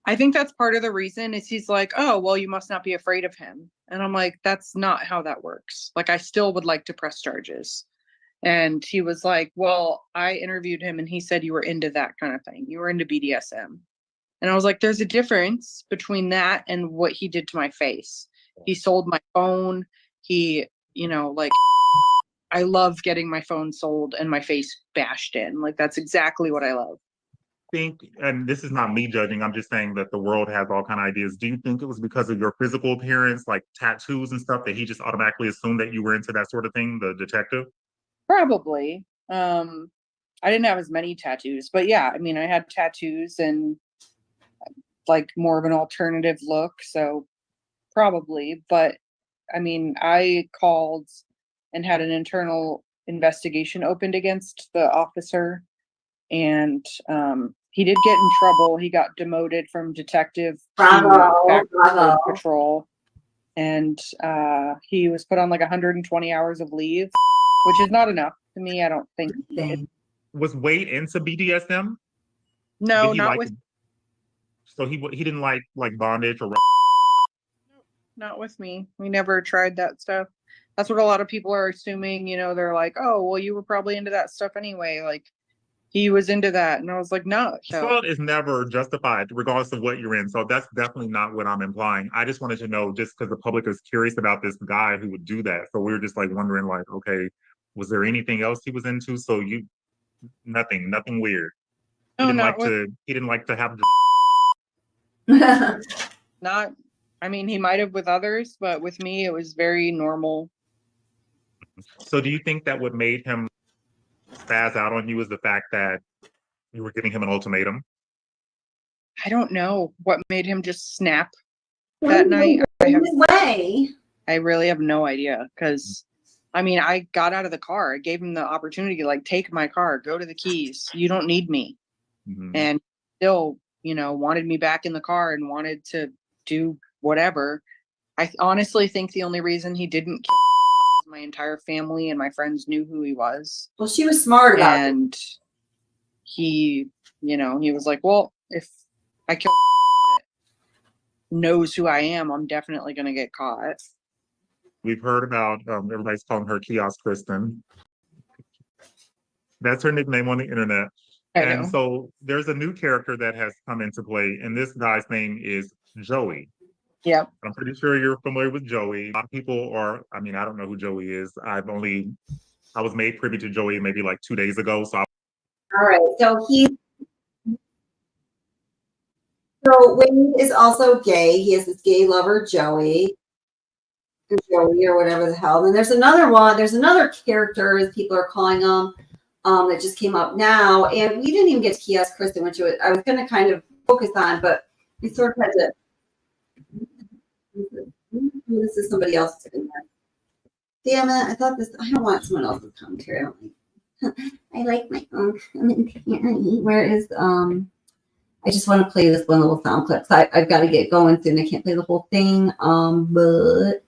I think that's part of the reason is he's like, oh, well, you must not be afraid of him. And I'm like, that's not how that works. Like, I still would like to press charges. And he was like, well, I interviewed him and he said you were into that kind of thing. You were into BDSM. And I was like, there's a difference between that and what he did to my face. He sold my phone. He, I love getting my phone sold and my face bashed in. Like, that's exactly what I love. Think, and this is not me judging, I'm just saying that the world has all kind of ideas. Do you think it was because of your physical appearance, like tattoos and stuff, that he just automatically assumed that you were into that sort of thing, the detective? Probably. I didn't have as many tattoos, but yeah, I mean, I had tattoos and like more of an alternative look, so probably. But I mean, I called and had an internal investigation opened against the officer, and he did get in trouble. He got demoted from detective to back to patrol, and he was put on like 120 hours of leave, which is not enough to me. I don't think. Was Wade into BDSM? No, not with. So he didn't like bondage or. Not with me. We never tried that stuff. That's what a lot of people are assuming. They're like, oh, well, you were probably into that stuff anyway. Like, he was into that. And I was like, no. Assault is never justified regardless of what you're in. So that's definitely not what I'm implying. I just wanted to know, just because the public is curious about this guy who would do that. So we were just like wondering, like, okay, was there anything else he was into? So nothing weird. He didn't like to have. Not, I mean, he might have with others, but with me, it was very normal. So do you think that what made him spaz out on you is the fact that you were giving him an ultimatum? I don't know what made him just snap that night. I really have no idea, because I mean, I got out of the car. I gave him the opportunity to like take my car, go to the keys. You don't need me. Mm-hmm. And still, wanted me back in the car and wanted to do whatever. I honestly think the only reason he didn't kill me is my entire family and my friends knew who he was. Well, she was smart about it. And he, he was like, well, if I kill that knows who I am, I'm definitely going to get caught. We've heard about, everybody's calling her Kiosk Kristen. That's her nickname on the internet. And so there's a new character that has come into play, and this guy's name is Joey. Yep. I'm pretty sure you're familiar with Joey. A lot of people are, I mean, I don't know who Joey is. I was made privy to Joey maybe like 2 days ago. So all right. So Wade is also gay. He has this gay lover, Joey. Joey or whatever the hell. And then there's another one. There's another character, as people are calling them, that just came up now. And we didn't even get to Kiosk, Kristen, which I was going to kind of focus on, but we sort of had to. This is somebody else. Damn it! I thought this. I don't want someone else's commentary. I don't like. I like my own commentary. Where is I just want to play this one little sound clip. So I've got to get going soon. I can't play the whole thing. But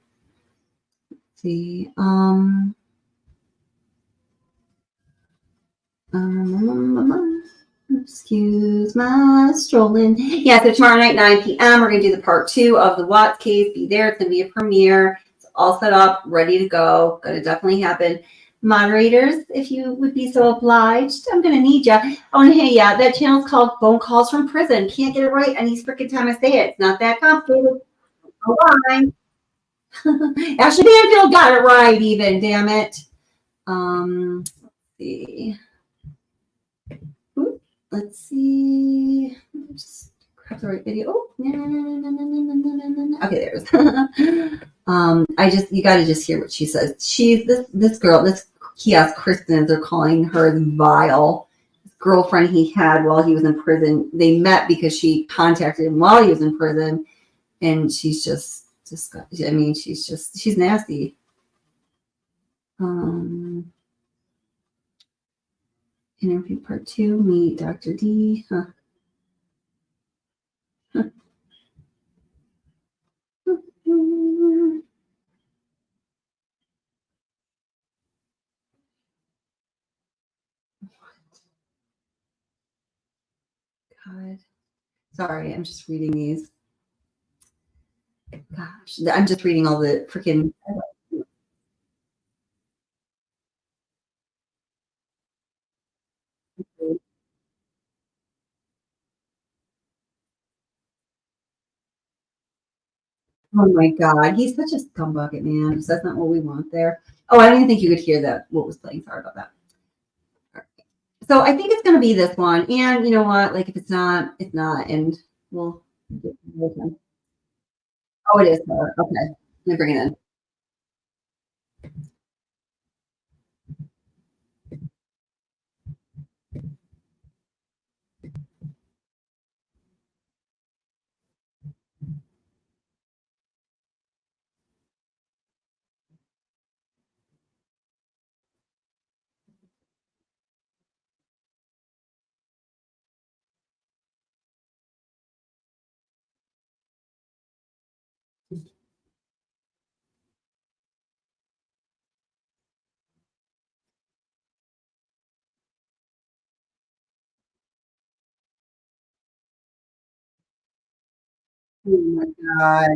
let's see. Excuse my strolling. Yeah, so tomorrow night, 9 p.m., we're going to do the part 2 of the Watts case. Be there. It's going to be a premiere. It's all set up, ready to go. Going to definitely happen. Moderators, if you would be so obliged, I'm going to need you. Oh, and hey, yeah, that channel's called Phone Calls from Prison. Can't get it right any freaking time I say it. It's not that complicated. Oh, fine. Ashley Banfield got it right even, damn it. Let's see. Let's see. Just grab the right video. Oh, no. Okay, there's. You got to just hear what she says. She's this girl, this Kiosk Kristen, they're calling her vile. This girlfriend he had while he was in prison. They met because she contacted him while he was in prison, and she's just I mean, she's nasty. Interview part 2, meet Dr. D. Huh. God. Sorry, I'm just reading these. Gosh, I'm just reading all the freaking. Oh my God, he's such a scumbucket, man. That's not what we want there. Oh, I didn't think you could hear that. What was playing? Sorry about that. Right. So I think it's going to be this one. And you know what? Like, if it's not, it's not. And we'll. Oh, it is her. Okay. Let me bring it in. Oh my God.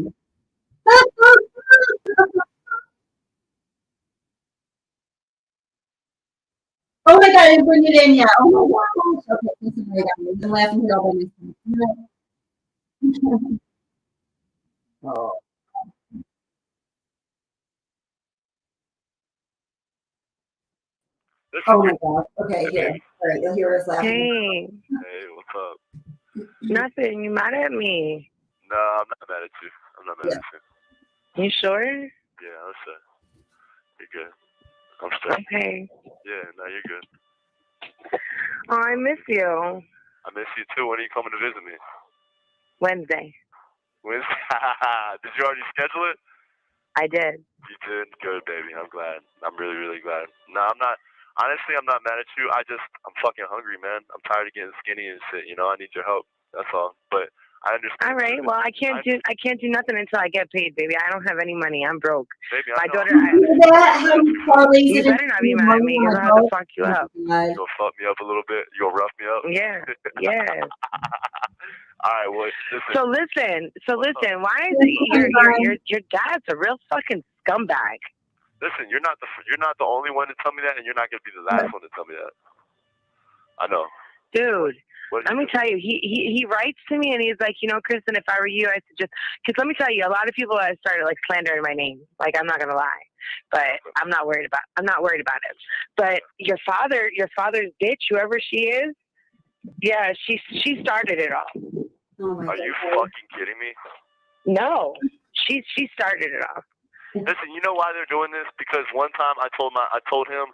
Oh my God, I didn't bring it in yet. Oh my gosh. Okay, this is right. I've been laughing here all by myself. Oh. Oh my God. Okay, here. All right, you'll hear us laughing. Hey. Hey, what's up? Nothing. You mad at me? No, I'm not mad at you. I'm not mad at you. You sure? Yeah, I'm sure. You're good. I'm straight. Okay. Yeah, no, you're good. Oh, I miss you. I miss you too. When are you coming to visit me? Wednesday. Wednesday? Did you already schedule it? I did. You did? Good, baby. I'm glad. I'm really, really glad. No, I'm not. Honestly, I'm not mad at you. I'm fucking hungry, man. I'm tired of getting skinny and shit. You know, I need your help. That's all. But I understand. All right. Well, I can't do nothing until I get paid, baby. I don't have any money. I'm broke. Baby, my daughter. You better not be mad at me because I'll have to fuck you up. You gonna fuck me up a little bit? You gonna rough me up? Yeah. Yeah. All right. Well, listen. So listen. Why is it your dad's a real fucking scumbag? Listen, you're not the only one to tell me that, and you're not gonna be the last one to tell me that. I know. Dude, let me tell you, he writes to me and he's like, you know, Kristen, if I were you, I suggest, because let me tell you, a lot of people have started like slandering my name. Like, I'm not gonna lie, but I'm not worried about it. But your father's bitch, whoever she is, yeah, she started it all. Oh my God. Are you fucking kidding me? No, she started it all. Listen, you know why they're doing this? Because one time I told him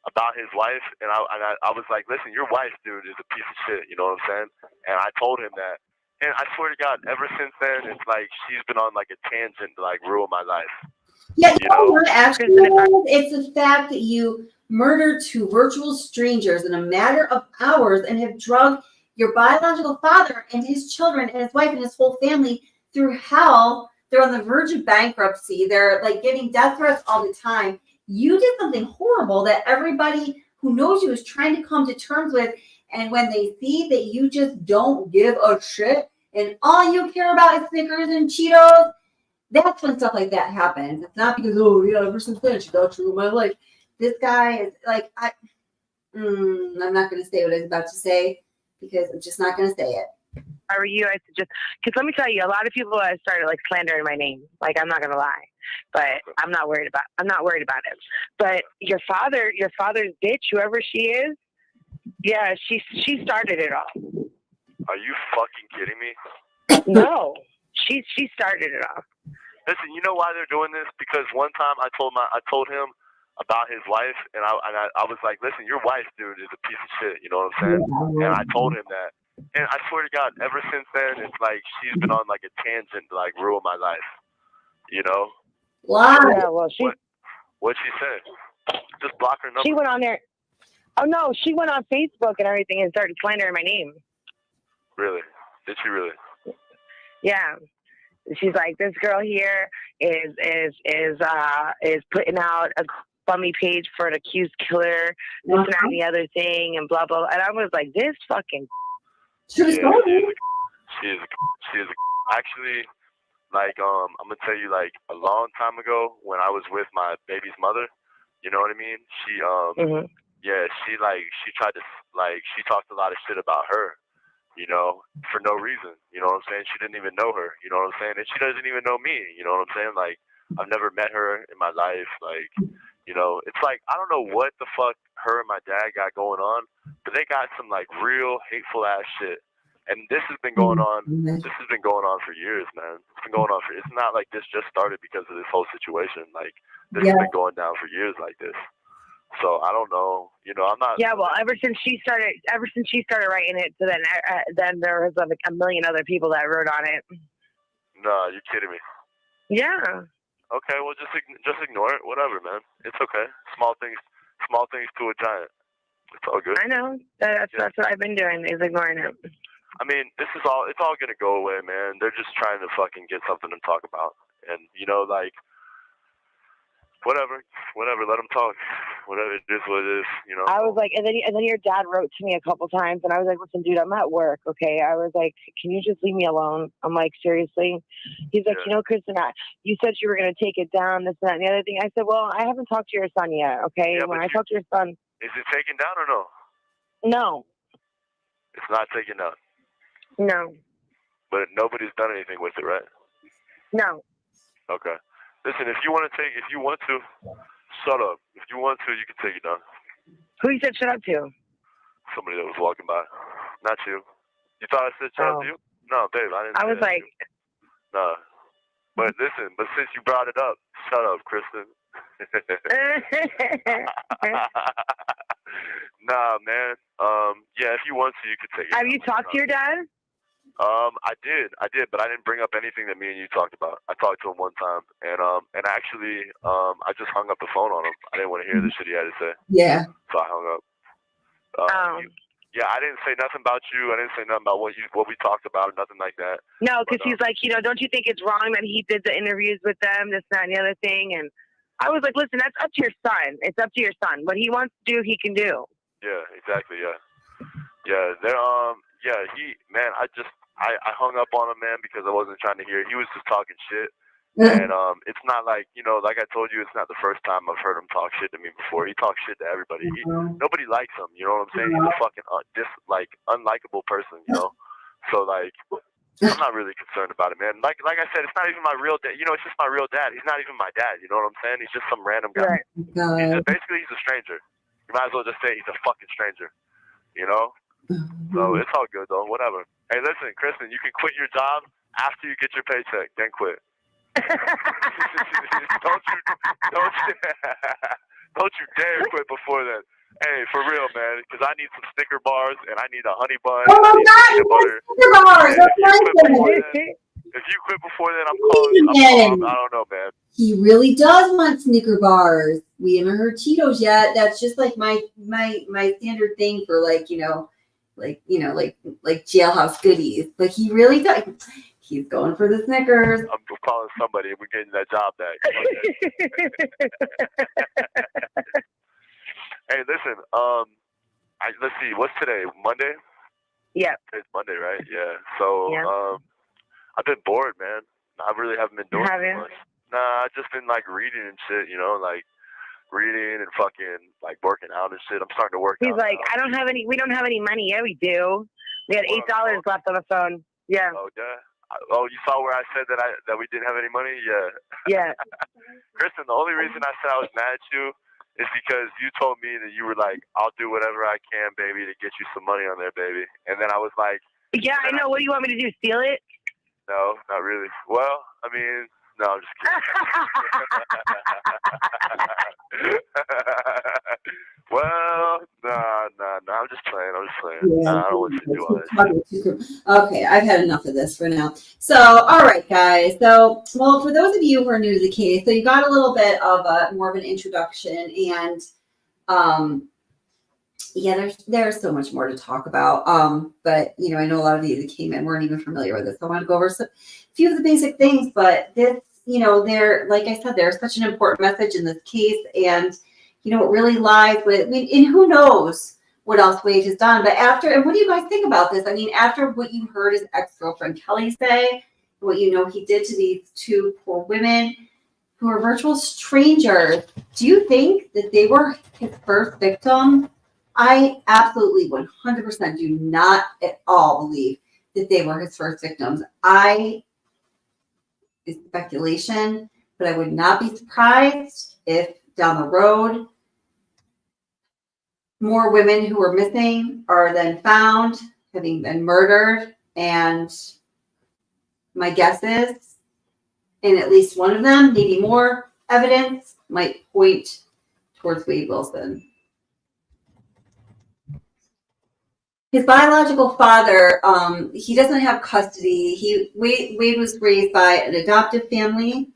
about his wife, and I was like, listen, your wife, dude, is a piece of shit. You know what I'm saying? And I told him that. And I swear to God, ever since then, it's like she's been on like a tangent to like ruin my life. Yeah, You know? actually, it's the fact that you murdered two virtual strangers in a matter of hours and have drugged your biological father and his children and his wife and his whole family through hell. They're on the verge of bankruptcy. They're like getting death threats all the time. You did something horrible that everybody who knows you is trying to come to terms with. And when they see that you just don't give a shit and all you care about is Snickers and Cheetos, that's when stuff like that happens. It's not because, oh, yeah, ever since then, she got true in my life. This guy is like, I'm not going to say what I was about to say because I'm just not going to say it. If I were you, I'd suggest, because let me tell you, a lot of people have started like slandering my name. Like, I'm not going to lie, but I'm not worried about it. But your father's bitch, whoever she is, yeah, she started it all. Are you fucking kidding me? No, she started it all. Listen, you know why they're doing this? Because one time I told him about his wife, and I was like, listen, your wife, dude, is a piece of shit. You know what I'm saying? And I told him that. And I swear to God, ever since then, it's like she's been on like a tangent to like ruin my life. You know? Why? Yeah, well, What'd she say? Just block her number. She went on there. Oh no, she went on Facebook and everything and started slandering my name. Really? Did she really? Yeah. She's like, this girl here is putting out a bummy page for an accused killer, this and that and the other thing, and blah blah. And I was like, this fucking. She is actually, like, I'm gonna tell you, like, a long time ago when I was with my baby's mother, you know what I mean? She yeah, she tried to, like, she talked a lot of shit about her, you know, for no reason, you know what I'm saying? She didn't even know her, you know what I'm saying? And she doesn't even know me, you know what I'm saying? Like, I've never met her in my life, like, you know, it's like, I don't know what the fuck her and my dad got going on, but they got some, like, real hateful ass shit. And this has been going on, for years, man. It's been going on it's not like this just started because of this whole situation. Like, this has been going down for years like this. So I don't know, you know, I'm not. Yeah, well, ever since she started writing it, so then there was like a million other people that wrote on it. No, you're kidding me. Yeah. Okay, well, just ignore it. Whatever, man. It's okay. Small things to a giant. It's all good. I know. That's what I've been doing, is ignoring it. I mean, it's all gonna go away, man. They're just trying to fucking get something to talk about, and you know, like. Whatever, let them talk. Whatever, it is what it is, you know. I was like, and then your dad wrote to me a couple times, and I was like, listen, dude, I'm at work, okay? I was like, can you just leave me alone? I'm like, seriously? He's like, you know, Kristen, you said you were going to take it down, this and that and the other thing. I said, well, I haven't talked to your son yet, okay? Yeah, when I talk to your son. Is it taken down or no? No. It's not taken down? No. But nobody's done anything with it, right? No. Okay. Listen, if you want to, shut up. If you want to, you can take it down. Who you said shut up to? Somebody that was walking by. Not you. You thought I said shut up to you? No, babe, I didn't. I was like. No. But listen, since you brought it up, shut up, Kristen. Nah, man. Yeah, if you want to, you can take it. Have you talked to your dad? I did, but I didn't bring up anything that me and you talked about. I talked to him one time, and actually, I just hung up the phone on him. I didn't want to hear the shit he had to say. Yeah. So I hung up. Yeah, I didn't say nothing about you. I didn't say nothing about what we talked about, nothing like that. No, because he's like, you know, don't you think it's wrong that he did the interviews with them, this, that, and the other thing? And I was like, listen, that's up to your son. It's up to your son. What he wants to do, he can do. Yeah, exactly. Yeah. Yeah. I hung up on him, man, because I wasn't trying to hear. He was just talking shit. And it's not like, you know, like I told you, it's not the first time I've heard him talk shit to me before. He talks shit to everybody. Nobody likes him, you know what I'm saying? He's a fucking unlikable person, you know? So, like, I'm not really concerned about it, man. Like I said, it's not even my real dad. You know, it's just my real dad. He's not even my dad, you know what I'm saying? He's just some random guy. Basically, he's a stranger. You might as well just say he's a fucking stranger, you know? So it's all good, though. Whatever. Hey, listen, Kristen, you can quit your job after you get your paycheck. Then quit. Don't you dare quit before then. Hey, for real, man, because I need some Snicker bars and I need a honey bun. Oh my God, peanut butter. Snicker bars! That's If you quit before then, I'm calling. I don't know, man. He really does want Snicker bars. We haven't heard Cheetos yet. That's just like my standard thing for like jailhouse goodies. But he really does. He's going for the Snickers. I'm calling somebody. We're getting that job back. Hey, listen. Let's see. What's today? Monday? Yeah. It's Monday, right? Yeah. So, I've been bored, man. I really haven't been doing too much. Nah, I've just been like reading and shit. You know, like reading and fucking like working out and shit. I'm starting to work out. He's like, we don't have any money. Yeah, we do. We had $8 left on the phone. Yeah. Oh, yeah. Oh, you saw where I said that we didn't have any money? Yeah. Yeah. Kristen, the only reason I said I was mad at you is because you told me that you were like, I'll do whatever I can, baby, to get you some money on there, baby. And then I was like, yeah, I know. What do you want me to do? Steal it? No, not really. Well, I mean, no, I'm just kidding. Well, nah, I'm just playing. Yeah, I don't want you to do all that. Okay, I've had enough of this for now. So, all right, guys. So, well, for those of you who are new to the case, so you got a little bit of more of an introduction, and there's so much more to talk about. But I know a lot of you that came in weren't even familiar with this. So I want to go over a few of the basic things. But this, like I said, there's such an important message in this case, and it really lies with. And who knows what else Wade has done? But and what do you guys think about this? I mean, after what you heard his ex-girlfriend Kelly say, what he did to these two poor women who are virtual strangers, do you think that they were his first victim? I absolutely 100% do not at all believe that they were his first victims. It's speculation, but I would not be surprised if down the road more women who were missing are then found having been murdered. And my guess is, in at least one of them, maybe more evidence might point towards Wade Wilson. His biological father, he doesn't have custody. Wade was raised by an adoptive family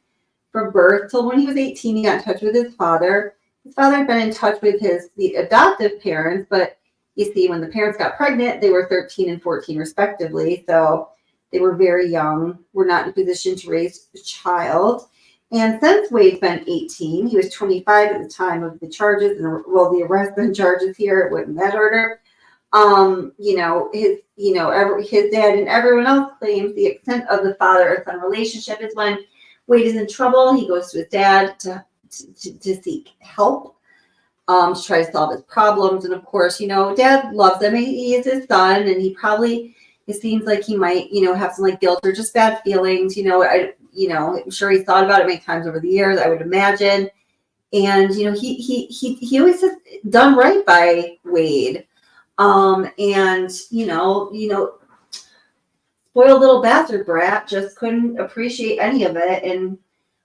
from birth till when he was 18. He got in touch with his father. His father had been in touch with the adoptive parents, but you see, when the parents got pregnant, they were 13 and 14 respectively. So they were very young, were not in a position to raise a child. And since Wade's been 18, he was 25 at the time of the charges, the arrest and charges here at Whitman that order. His dad and everyone else claims the extent of the father-son relationship is when Wade is in trouble. He goes to his dad to seek help, to try to solve his problems. And of course, dad loves him. He is his son, and it seems like he might, have some like guilt or just bad feelings. I'm sure he thought about it many times over the years, I would imagine. And, he always has done right by Wade. Spoiled little bastard brat just couldn't appreciate any of it. And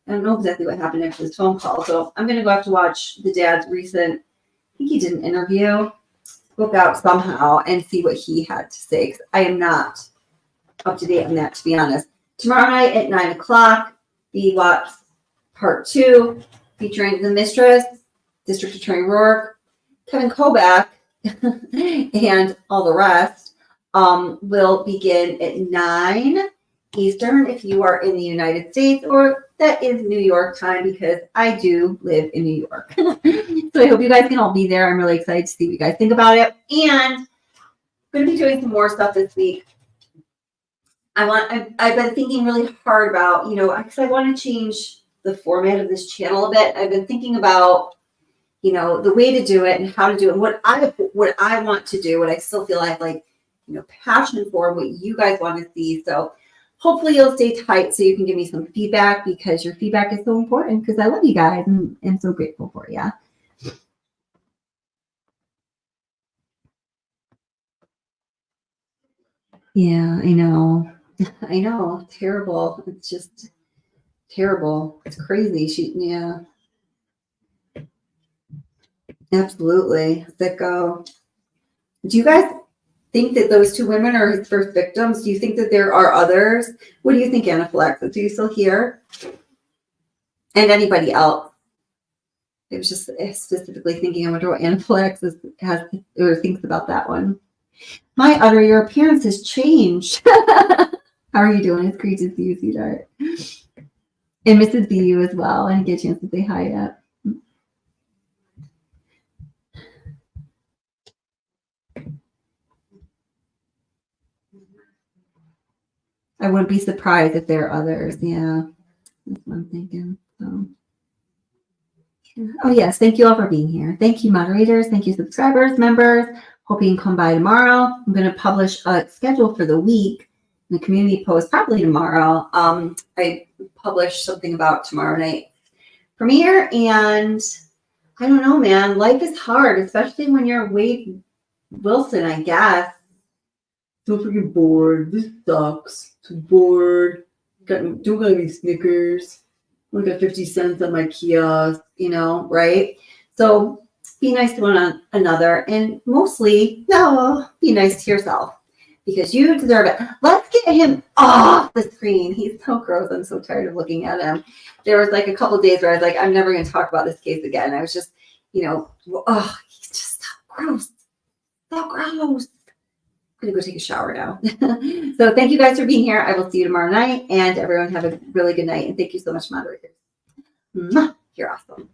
I don't know exactly what happened after this phone call. So I'm going to go have to watch the dad's recent, I think he did an interview, spoke out somehow, and see what he had to say. 'Cause I am not up to date on that, to be honest. Tomorrow night at 9:00, the Watch Part 2, featuring The Mistress, District Attorney Rourke, Kevin Kobach, and all the rest, will begin at 9 Eastern if you are in the United States, or that is New York time, because I do live in New York. So I hope you guys can all be there. I'm really excited to see what you guys think about it. And I'm going to be doing some more stuff this week. I've been thinking really hard about, because I want to change the format of this channel a bit. I've been thinking about, the way to do it and how to do it, and what I want to do, what I still feel like passion for, what you guys want to see. So hopefully you'll stay tight so you can give me some feedback, because your feedback is so important, because I love you guys and I'm so grateful for you. Yeah, I know. Terrible. It's just terrible. It's crazy. Yeah. Absolutely. Sicko. Do you guys think that those two women are his first victims? Do you think that there are others? What do you think, Anaphylaxis? Are you still here? And anybody else? I was just specifically thinking, I wonder what Anaphylaxis has or thinks about that one. My Utter, your appearance has changed. How are you doing? It's great to see you, sweetheart. And Mrs. B, you as well. I didn't get a chance to say hi yet. I wouldn't be surprised if there are others. Yeah, that's what I'm thinking. So, yeah. Oh, yes. Thank you all for being here. Thank you, moderators. Thank you, subscribers, members. Hope you can come by tomorrow. I'm going to publish a schedule for the week in the community post probably tomorrow. I published something about tomorrow night premiere, and I don't know, man. Life is hard, especially when you're Wade Wilson, I guess. Don't freaking bored. This sucks. So bored. Don't got any Snickers. Only got 50 cents on my kiosk, you know, right? So be nice to one another, and mostly, no, be nice to yourself because you deserve it. Let's get him off the screen. He's so gross. I'm so tired of looking at him. There was like a couple of days where I was like, I'm never going to talk about this case again. I was just, you know, oh, he's just so gross. So gross. I'm gonna go take a shower now. So thank you guys for being here. I will see you tomorrow night, and everyone have a really good night. And thank you so much, moderators. You're awesome.